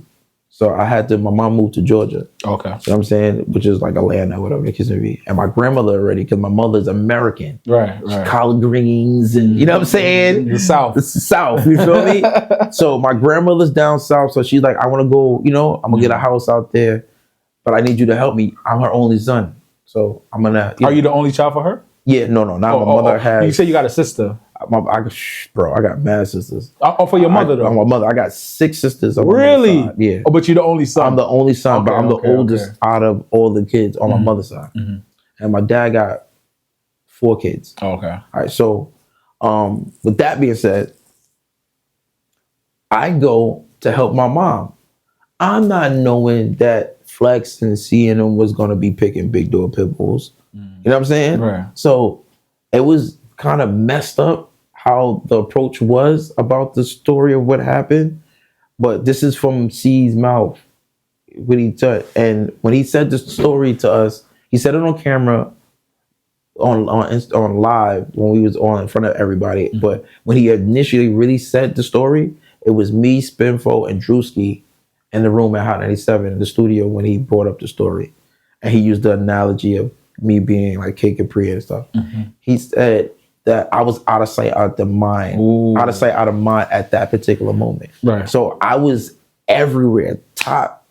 So my mom moved to Georgia. Okay. You know what I'm saying? Which is like Atlanta, whatever the case may be. And my grandmother already, because my mother's American. Right. Collard greens and, you know what I'm saying? The South. It's the South, you feel me? So my grandmother's down south, so she's like, I want to go, you know, I'm going to get a house out there, but I need you to help me. I'm her only son. So I'm going to... Are you the only child for her? Yeah, no. Now my mother has... You say you got a sister. I got mad sisters. Oh, for your mother, though? My mother. I got 6 sisters on my Really? mother's side. Yeah. Oh, but you're the only son. I'm the only son, but Okay, I'm the okay, oldest okay. out of all the kids on my mother's side. And my dad got 4 kids. Oh, okay. All right, so with that being said, I go to help my mom. I'm not knowing that Flex and seeing them was going to be picking big door pit bulls. You know what I'm saying? Right. So it was kind of messed up how the approach was about the story of what happened. But this is from C's mouth. And when he said the story to us, he said it on camera on live when we was on in front of everybody. But when he initially really said the story, it was me, Spinfo, and Drewski in the room at Hot 97 in the studio when he brought up the story. And he used the analogy of me being like Kid Capri and stuff. He said that I was out of sight, out of mind. Ooh. Out of sight, out of mind at that particular moment. Right. So I was everywhere, top.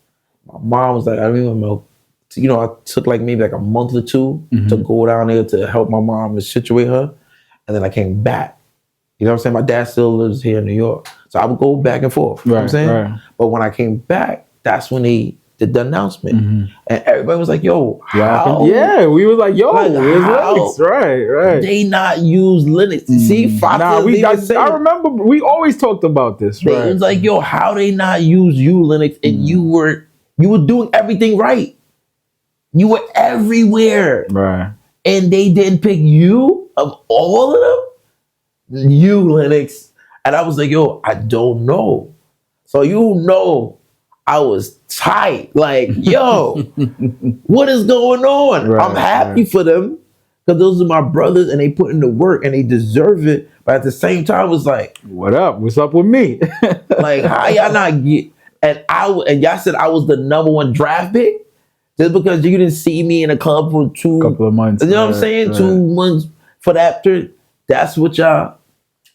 My mom was like, I don't even know. You know, I took like maybe like a month or 2 to go down there to help my mom and situate her. And then I came back. You know what I'm saying? My dad still lives here in New York. So I would go back and forth. You know what I'm saying? Right. But when I came back, that's when they did the announcement. And everybody was like, yo, how? Yeah, we were like, yo, Like, where's how? Lennox? Right. They not use Linux. See, I remember we always talked about this. They Right. was like, yo, how they not use you, Linux, and you were doing everything right. You were everywhere. Right. And they didn't pick you of all of them? You, Linux. And I was like, yo, I don't know. So you know I was tight. Like, yo, what is going on? Right, I'm happy for them because those are my brothers and they put in the work and they deserve it. But at the same time, it was like, What up? What's up with me? like, how y'all not get? And y'all said I was the number one draft pick just because you didn't see me in a club for Couple of months. You know what I'm saying? Right. 2 months for that period. That's what y'all.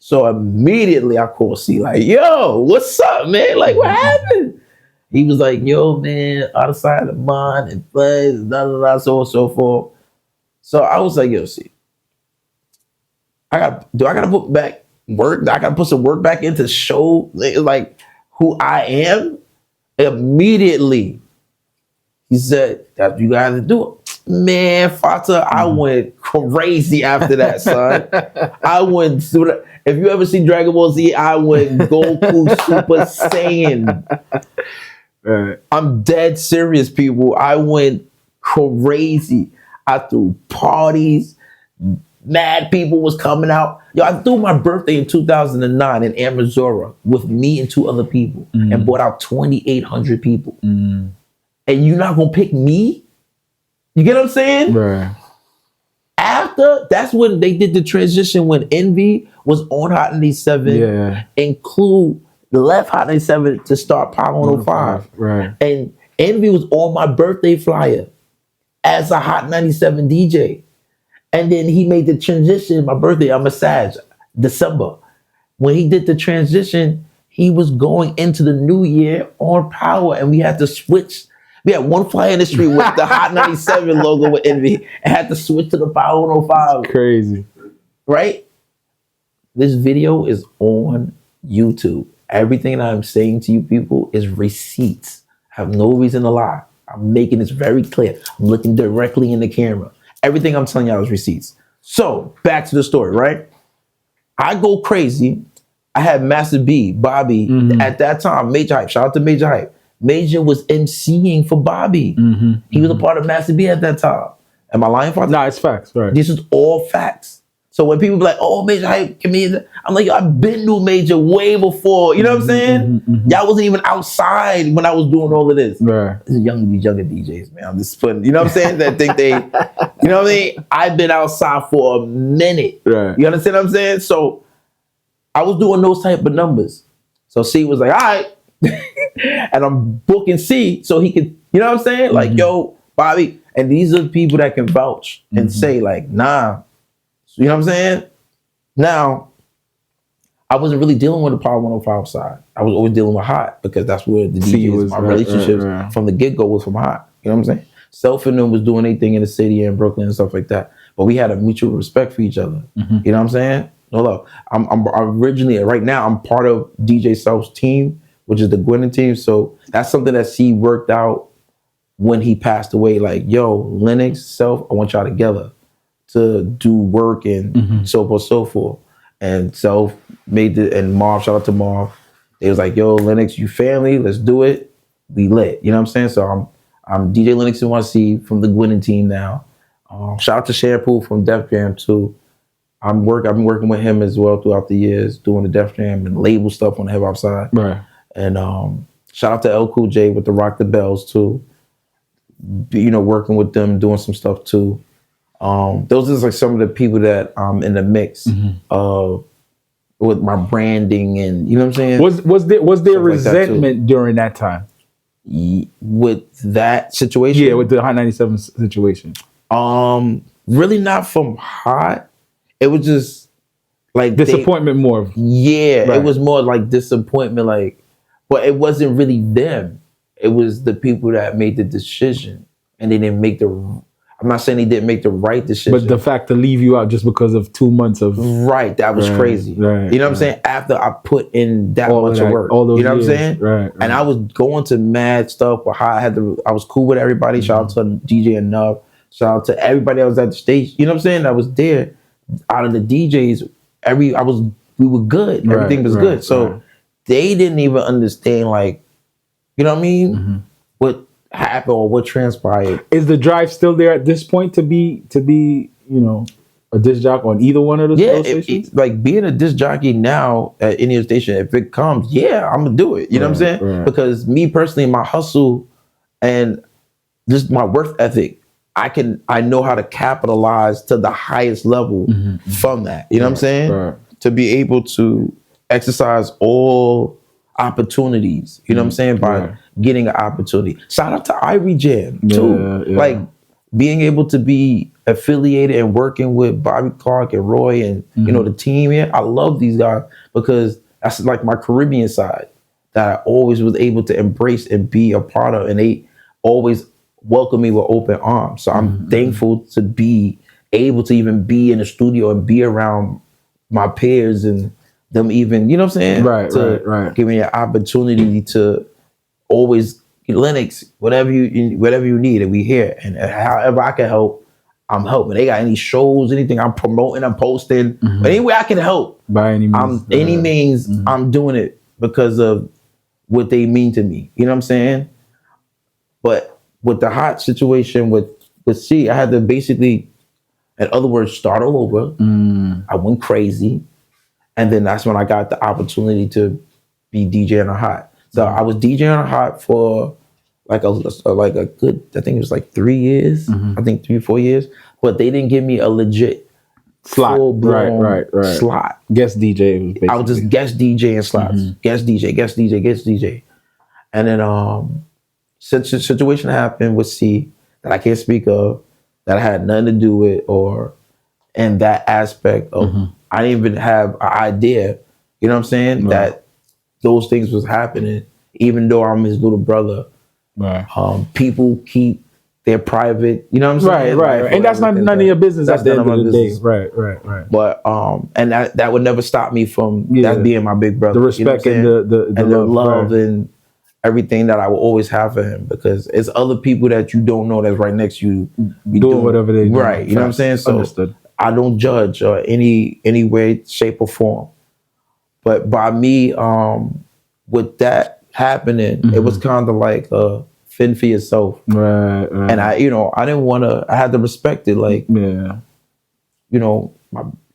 So immediately I called C like, yo, what's up, man? Like, what happened? He was like, yo, man, out of sight of mind and plays, so on and so forth. So I was like, yo, C, I gotta put back work? I gotta put some work back into show like who I am? Immediately, he said, that you gotta do it. Man, Fata, I went crazy after that, son. I went. If you ever see Dragon Ball Z, I went Goku Super Saiyan. Right. I'm dead serious, people. I went crazy. I threw parties. Mad people was coming out. Yo, I threw my birthday in 2009 in Amazura with me and 2 other people and brought out 2,800 people. And you're not gonna pick me? You get what I'm saying? Right. After, that's when they did the transition when Envy was on Hot 97. Yeah. Include left Hot 97 to start Power 105. Right. And Envy was on my birthday flyer as a Hot 97 DJ. And then he made the transition. My birthday, I'm a Sag, December. When he did the transition, he was going into the new year on Power, and we had to switch. We had one flyer in the street with the Hot 97 logo with Envy, and had to switch to the Power 105. Crazy. Right? This video is on YouTube. Everything that I'm saying to you people is receipts. I have no reason to lie. I'm making this very clear. I'm looking directly in the camera. Everything I'm telling y'all is receipts. So, back to the story, right? I go crazy. I had Master B, Bobby, at that time, Major Hype. Shout out to Major Hype. Major was MCing for Bobby. He was a part of Master B at that time. Am I lying, Father? Nah, it's facts, right. This is all facts. So when people be like, oh, Major Hype, comedian, I'm like, yo, I've been knew Major way before. You know what I'm saying? Y'all wasn't even outside when I was doing all of this. Right. These younger DJs, man. I'm just putting, you know what I'm saying? That think they, you know what I mean? I've been outside for a minute. Right. You understand what I'm saying? So I was doing those type of numbers. So C was like, all right. And I'm booking C so he could, you know what I'm saying? Like, yo, Bobby. And these are the people that can vouch and say like, nah. You know what I'm saying? Now, I wasn't really dealing with the Power 105 side. I was always dealing with Hot because that's where the DJs, was, my right, relationships right. from the get-go was from Hot. You know what I'm saying? Self and them was doing anything in the city and Brooklyn and stuff like that. But we had a mutual respect for each other. You know what I'm saying? No love. I'm originally, right now, I'm part of DJ Self's team, which is the Gwinnett team. So that's something that C worked out when he passed away. Like, yo, Lennox, Self, I want y'all together to do work and so forth, so forth. And Self made it, and Marv, shout out to Marv. They was like, yo, Lennox, you family, let's do it. We lit. You know what I'm saying? So I'm DJ Lennox NYC from the Gwinnett team now. Shout out to Shampoo from Def Jam too. I've been working with him as well throughout the years, doing the Def Jam and label stuff on the hip hop side. Right. And shout out to L Cool J with the Rock the Bells too. You know, working with them, doing some stuff too. Those are like some of the people that I'm in the mix with my branding, and you know what I'm saying. Was there Stuff resentment like that during that time? With that situation? Yeah, with the Hot 97 situation. Really not from Hot. It was just like Disappointment more. Yeah, Right. It was more like disappointment, like, but it wasn't really them. It was the people that made the decision, and they didn't make the. I'm not saying he didn't make the right decision. But the fact to leave you out just because of 2 months of... Right, that was crazy. Right, you know what I'm saying? After I put in that all much of of that, work. all those you know years. what I'm saying? Right. And I was going to mad stuff with how I was cool with everybody. Shout out to DJ Enough. Shout out to everybody that was at the stage. You know what I'm saying? I was there. Out of the DJs, we were good. Right, Everything was right, good. So right. they didn't even understand, like, you know what I mean? What happened or what transpired. Is the drive still there at this point to be you know, a disc jockey on either one of those stations? Like being a disc jockey now at any station, if it comes, yeah, I'm gonna do it. You know what I'm saying? Right. Because me personally, my hustle and just my work ethic, I know how to capitalize to the highest level from that. You know what I'm saying? Right. To be able to exercise all opportunities. You know what I'm saying? By getting an opportunity. Shout out to Irie Jam too. Yeah. Like being able to be affiliated and working with Bobby Clark and Roy and you know the team here. I love these guys because that's like my Caribbean side that I always was able to embrace and be a part of, and they always welcome me with open arms. So I'm thankful to be able to even be in the studio and be around my peers and them even, you know what I'm saying? Right. Give me an opportunity to always Lennox, whatever you need, and we here. And however I can help, I'm helping. They got any shows, anything I'm promoting, I'm posting, but any way I can help, by any means, I'm doing it because of what they mean to me. You know what I'm saying? But with the hot situation with C, I had to basically, in other words, start all over. I went crazy, and then that's when I got the opportunity to be DJing a hot. So I was DJing a hot for like a good, I think it was like 3 years. I think 3 or 4 years. But they didn't give me a legit slot. Right. slot. Guest DJ. I was just guest DJ and slots. Guest DJ. And then such a situation happened with C that I can't speak of, that I had nothing to do with, or in that aspect of I didn't even have an idea, you know what I'm saying, that those things was happening, even though I'm his little brother. People keep their private, you know what I'm saying? Right. And that's none of your business at the end of the day. Right. But and that would never stop me from that being my big brother. The respect, you know and the love and everything that I will always have for him, because it's other people that you don't know that's right next to you doing whatever they do. Right. You know what I'm saying? So understood. I don't judge or any way, shape, or form. But by me, with that happening, it was kind of like fend for yourself. Right. And I didn't want to. I had to respect it. Like,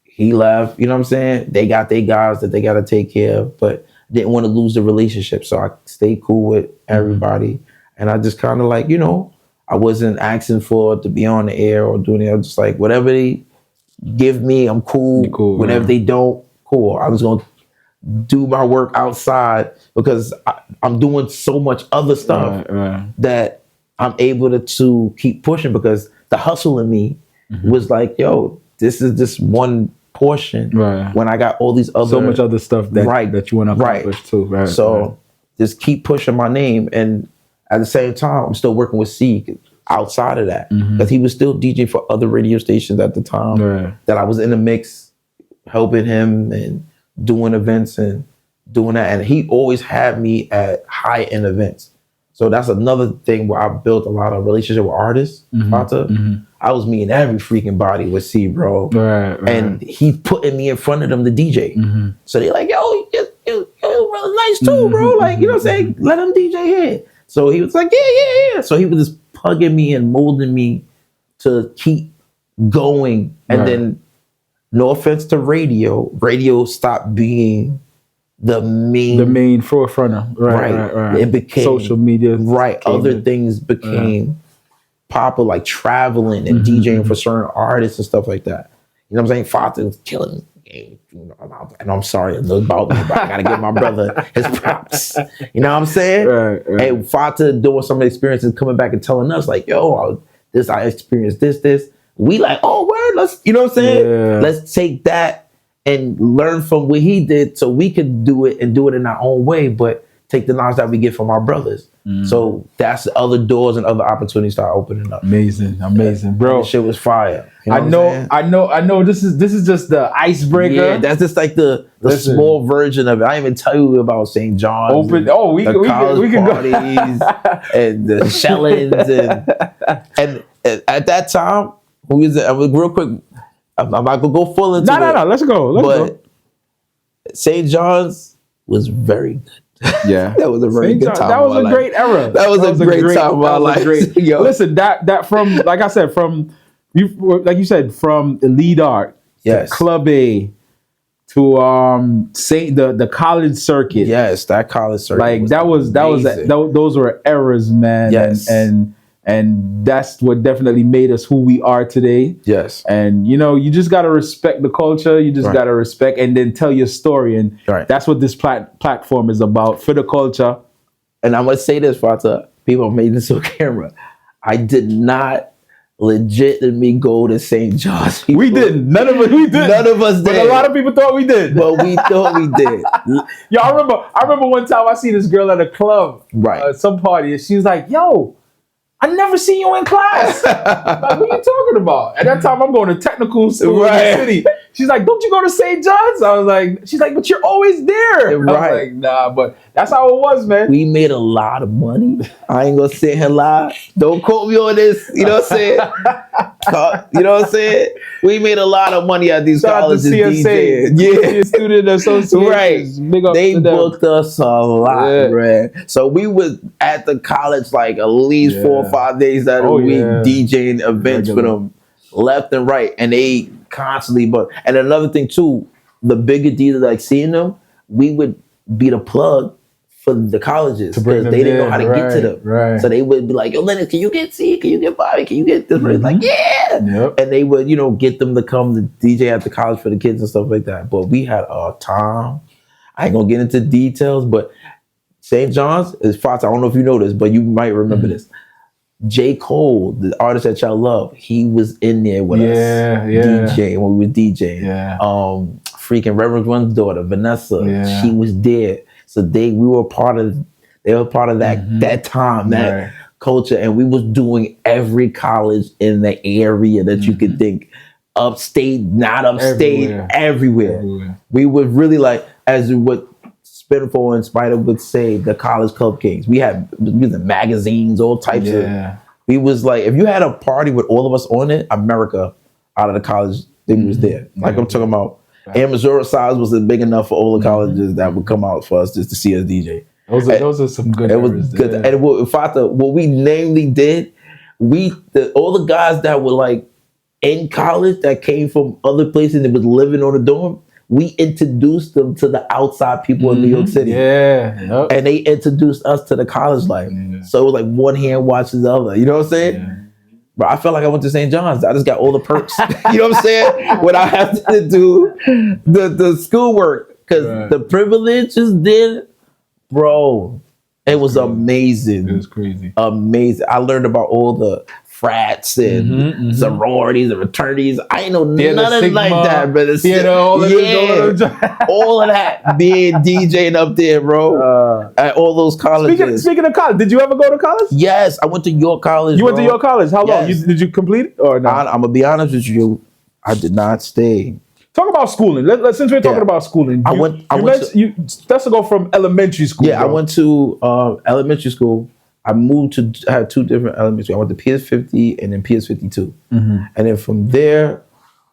he left. You know what I'm saying? They got their guys that they got to take care of, but didn't want to lose the relationship. So I stayed cool with everybody, and I just kind of like, I wasn't asking for it to be on the air or doing it. I was just like, whatever they give me, I'm cool. Whatever they don't, cool. I was gonna do my work outside because I'm doing so much other stuff that I'm able to keep pushing, because the hustle in me was like, yo, this is just one portion when I got all these other, so much other stuff that you want to accomplish too. So just keep pushing my name, and at the same time, I'm still working with C outside of that, because he was still DJing for other radio stations at the time that I was in the mix, helping him and doing events and doing that. And he always had me at high end events. So that's another thing where I built a lot of relationship with artists. I was meeting every freaking body with C, bro. And he putting me in front of them to DJ. So they like, yo, you're really nice too, bro. Like, you know what I'm saying? Let him DJ here. So he was like, yeah. So he was just plugging me and molding me to keep going. And then, no offense to radio stopped being the main forefront. Right. It became social media. Other things became popular, like traveling and DJing for certain artists and stuff like that. You know what I'm saying? Fata was killing me. And I'm sorry about me, but I gotta give my brother his props. You know what I'm saying? And Fata doing some of the experiences, coming back and telling us like, yo, I experienced this. We like, oh, word, let's, you know what I'm saying? Let's take that and learn from what he did so we could do it and do it in our own way, but take the knowledge that we get from our brothers. So that's the other doors and other opportunities start opening up. Amazing, bro. This shit was fire. You know I know. This is just the icebreaker. Yeah, that's just like the small version of it. I didn't even tell you about St. John's. We can parties and the shellings and at that time, real quick, I'm not gonna go full into it. No. Let's go. St. John's was very good. Yeah, that was a very good time. That was a great era. That was a great time of my life. Listen, that from, like I said, from you, like you said, from Elite Art, to Club A, to the college circuit. Yes, that college circuit. Like those were eras, man. Yes, and that's what definitely made us who we are today. Yes. And, you just got to respect the culture. You just got to respect and then tell your story. And that's what this platform is about, Fidiculture. And I'm going to say this, Fata. People made this on camera. I did not legitimately go to St. John's. We didn't. None of us did. But a lot of people thought we did. But we thought we did. Yo, I remember one time I see this girl at a club. Some party. And she was like, yo, I never seen you in class. Like, what are you talking about? At that time, I'm going to technical school in the city. she's like, don't you go to St. John's? I was like, she's like, but you're always there. Right. I was like, nah, but that's how it was, man. We made a lot of money. I ain't gonna sit here lie. Don't quote me on this. You know what I'm saying? You know what I'm saying? We made a lot of money at these Shout out to colleges. CSA, Yeah, Student Association. right. Big up They to them. booked us a lot, Yeah. man. So we was at the college like at least 4 or 5 days out of the week DJing events for them left and right, and they constantly. But and another thing too, the bigger deals like seeing them, we would be the plug for the colleges because they didn't know how to get to them. Right. So they would be like, "Yo, Lennox, can you get C? Can you get Bobby? Can you get this?" Like, yeah. Yep. And they would, get them to come to DJ at the college for the kids and stuff like that. But we had a time. I ain't gonna get into details, but St. John's is Fox. I don't know if you know this, but you might remember this. J. Cole, the artist that y'all love, he was in there with us. DJing when we were DJing. Yeah. Freaking Reverend One's daughter, Vanessa, she was there. So they were part of that time, that culture, and we was doing every college in the area that you could think, upstate, not upstate, everywhere. We would really like, as what Spinful and Spider would say, the college club kings. We had magazines, all types of. We was like, if you had a party with all of us on it, America out of the college thing was there. Like I'm talking about. And Missouri size wasn't big enough for all the colleges that would come out for us just to see us DJ. Those are some good. It was good. And what we namely did, all the guys that were like in college that came from other places and was living on the dorm, we introduced them to the outside people in New York City. Yeah. And they introduced us to the college life. So it was like one hand watches the other. You know what I'm saying? But I felt like I went to St. John's. I just got all the perks. You know what I'm saying? When I have to do the schoolwork. Because the privileges then, bro, it was amazing. It was crazy. Amazing. I learned about all the frats and sororities and fraternities. I ain't know none of like that, brother. All of that being DJing up there, bro. At all those colleges. Speaking of college, did you ever go to college? Yes, I went to York College. You went to York College? How long? Did you complete it or not? I'm gonna be honest with you. I did not stay. Talk about schooling. Since we're talking about schooling, let's go from elementary school. Yeah, bro. I went to elementary school. I had two different elementary. I went to PS50 and then PS52, and then from there,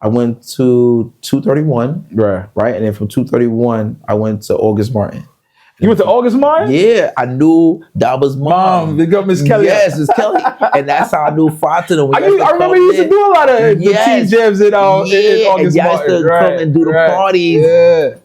I went to 231. Right, and then from 231, I went to August Martin. You went to August Martin? Yeah, I knew that was mom. Big up Miss Kelly. Yes, Miss Kelly, and that's how I knew Fata. I remember you used to do a lot of the T-Jams in August Martin. Used to come and do the parties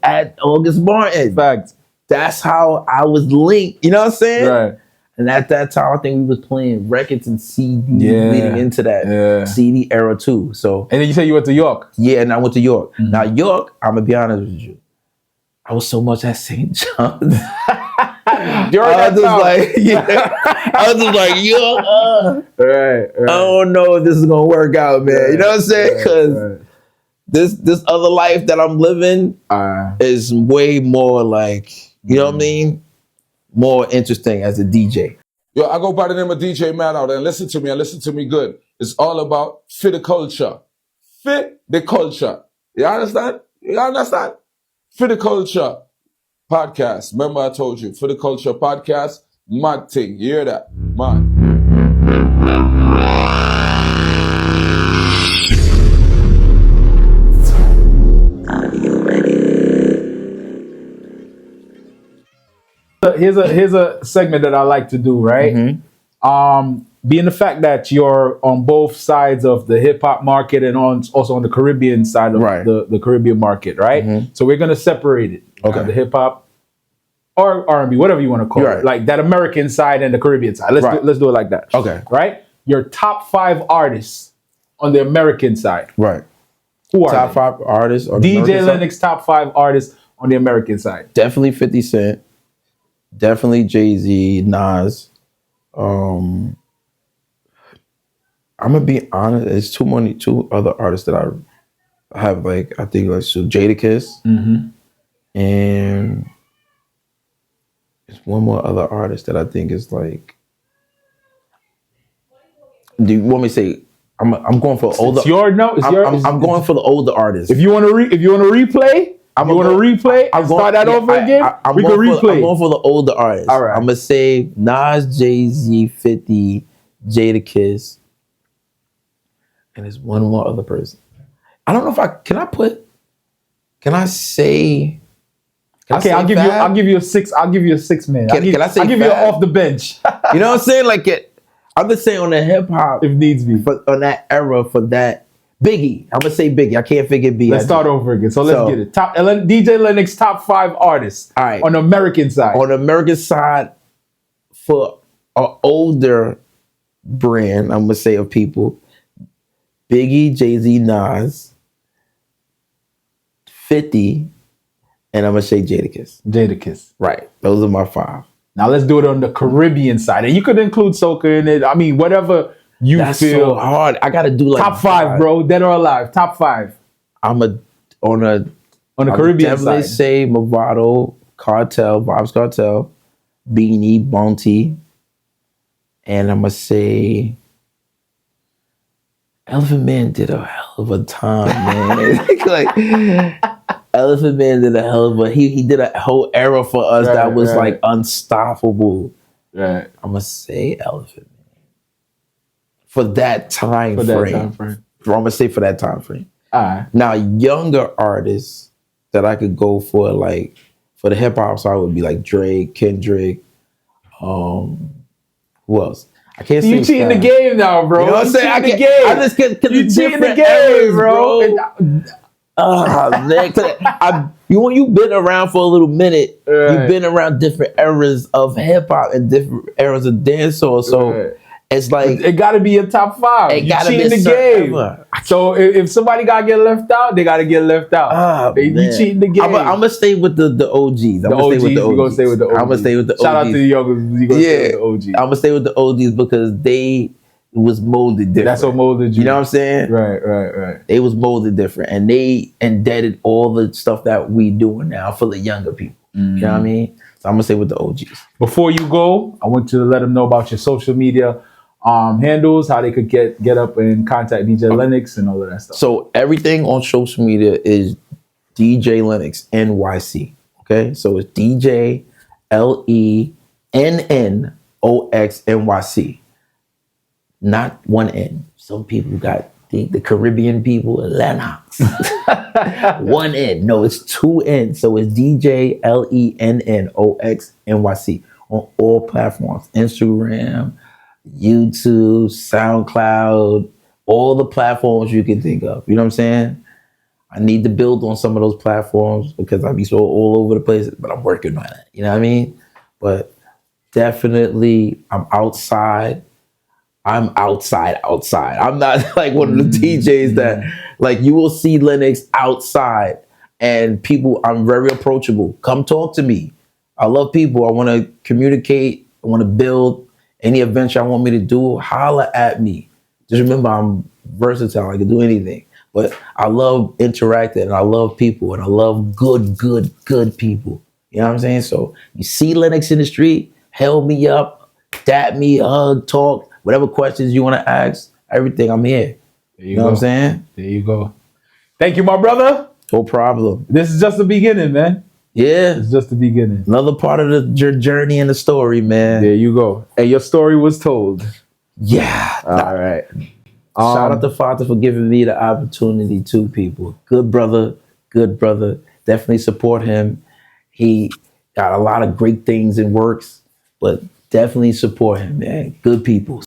at August Martin. Fact. That's how I was linked. You know what I'm saying? Right. And at that time, I think we was playing records and CDs leading into that CD era too. So, and then you said you went to York. Yeah, and I went to York. Now York, I'm gonna be honest with you, I was so much at St. John's. I was just like, yo, right. I don't know if this is gonna work out, man. You know what I'm saying? Because this other life that I'm living is way more like, you know what I mean? More interesting as a DJ. Yo, I go by the name of DJ Man out, and listen to me good. It's all about Fidiculture. Fit the culture. You understand? Fidiculture podcast. Remember I told you, Fidiculture podcast, mad thing. You hear that? Man. Here's a segment that I like to do, right? Being the fact that you're on both sides of the hip hop market and also on the Caribbean side of the Caribbean market, right? So we're gonna separate it. Okay, the hip hop or R&B, whatever you want to call it, like that American side and the Caribbean side. Let's do it like that. Okay, right? Your top 5 artists on the American side, right? Who are top 5 artists? Or DJ Lennox top 5 artists on the American side. Definitely 50 Cent. Definitely Jay-Z, Nas. I'm gonna be honest. There's two other artists that I have like. I think like so Jadakiss, and there's one more other artist that I think is like. Do you want me to say I'm going for older. It's your no. It's I'm going for the older artists. If you want to replay, I'm going to replay and start that over again. We can replay. I'm going for the older artists. All right. I'm gonna say Nas, Jay-Z, 50, Jadakiss, and there's one more other person. I don't know if Can I say? Okay, I'll give you a 6. I'll give you a 6 man. Can I say? I'll give you an off the bench. You know what I'm saying? Like I'm just saying on the hip hop, if needs be, on that era for that. Biggie, I'm gonna say Biggie. I can't figure B. Let's start over again. So let's get it. DJ Lennox top 5 artists. All right. On the American side. On the American side, for an older brand, I'm gonna say of people, Biggie, Jay-Z, Nas, 50, and I'm gonna say Jadakiss. Jadakiss. Right. Those are my 5. Now let's do it on the Caribbean side. And you could include soca in it. I mean, whatever you That's feel. so hard. I gotta do like top 5, bro. Dead or alive. Top 5. On the Caribbean definitely side. say Movado, Cartel, Vibes Cartel, Beanie, Bounty, and I'm gonna say Elephant Man did a hell of a time, man. Like Elephant Man did a hell of a he did a whole era for us that was like unstoppable. Right. I'm gonna say Elephant Man for that time frame. I'm gonna say for that time frame. All right. Now, younger artists that I could go for, like for the hip hop side, would be like Drake, Kendrick. Who else? I can't say. You cheating the game now, bro. You know what I'm saying? I just can't. You cheating the game, bro. Man, you've been around for a little minute. Right. You've been around different eras of hip hop and different eras of dancehall. So it's like it got to be a top 5. It got to be cheating the game. So if somebody got to get left out, they got to get left out. You cheating the game. I'm gonna stay with the OGs. I'm gonna stay with the OGs. I'm gonna stay with the OGs. Shout out to the youngers. You gonna stay with the OGs. I'm gonna stay with the OGs because they was molded different. That's what molded you. You know what I'm saying? Right. They was molded different, and they indebted all the stuff that we doing now for the younger people. You know what I mean? So I'm gonna stay with the OGs. Before you go, I want you to let them know about your social media handles, how they could get up and contact DJ Lennox and all of that stuff. So everything on social media is DJ Lennox NYC. Okay, so it's DJ LENNOX NYC. Not one N. Some people got the Caribbean people, Lennox. One N. No, it's 2 N. So it's DJ LENNOX NYC on all platforms. Instagram, YouTube, SoundCloud, all the platforms you can think of. You know what I'm saying? I need to build on some of those platforms because I be so all over the place, but I'm working on it. You know what I mean? But definitely, I'm outside. I'm outside. I'm not like one of the DJs that like you will see Lennox outside and people, I'm very approachable. Come talk to me. I love people. I want to communicate. I want to build. Any adventure I want me to do, holla at me. Just remember, I'm versatile. I can do anything. But I love interacting, and I love people, and I love good people. You know what I'm saying? So you see Lennox in the street, held me up, dap me, hug, talk, whatever questions you want to ask, everything, I'm here. You know what I'm saying? There you go. Thank you, my brother. No problem. This is just the beginning, man. Yeah. It's just the beginning. Another part of the journey and the story, man. There you go. And your story was told. Yeah. All right. Shout out to Father for giving me the opportunity too, people. Good brother. Definitely support him. He got a lot of great things in works, but definitely support him, man. Good people.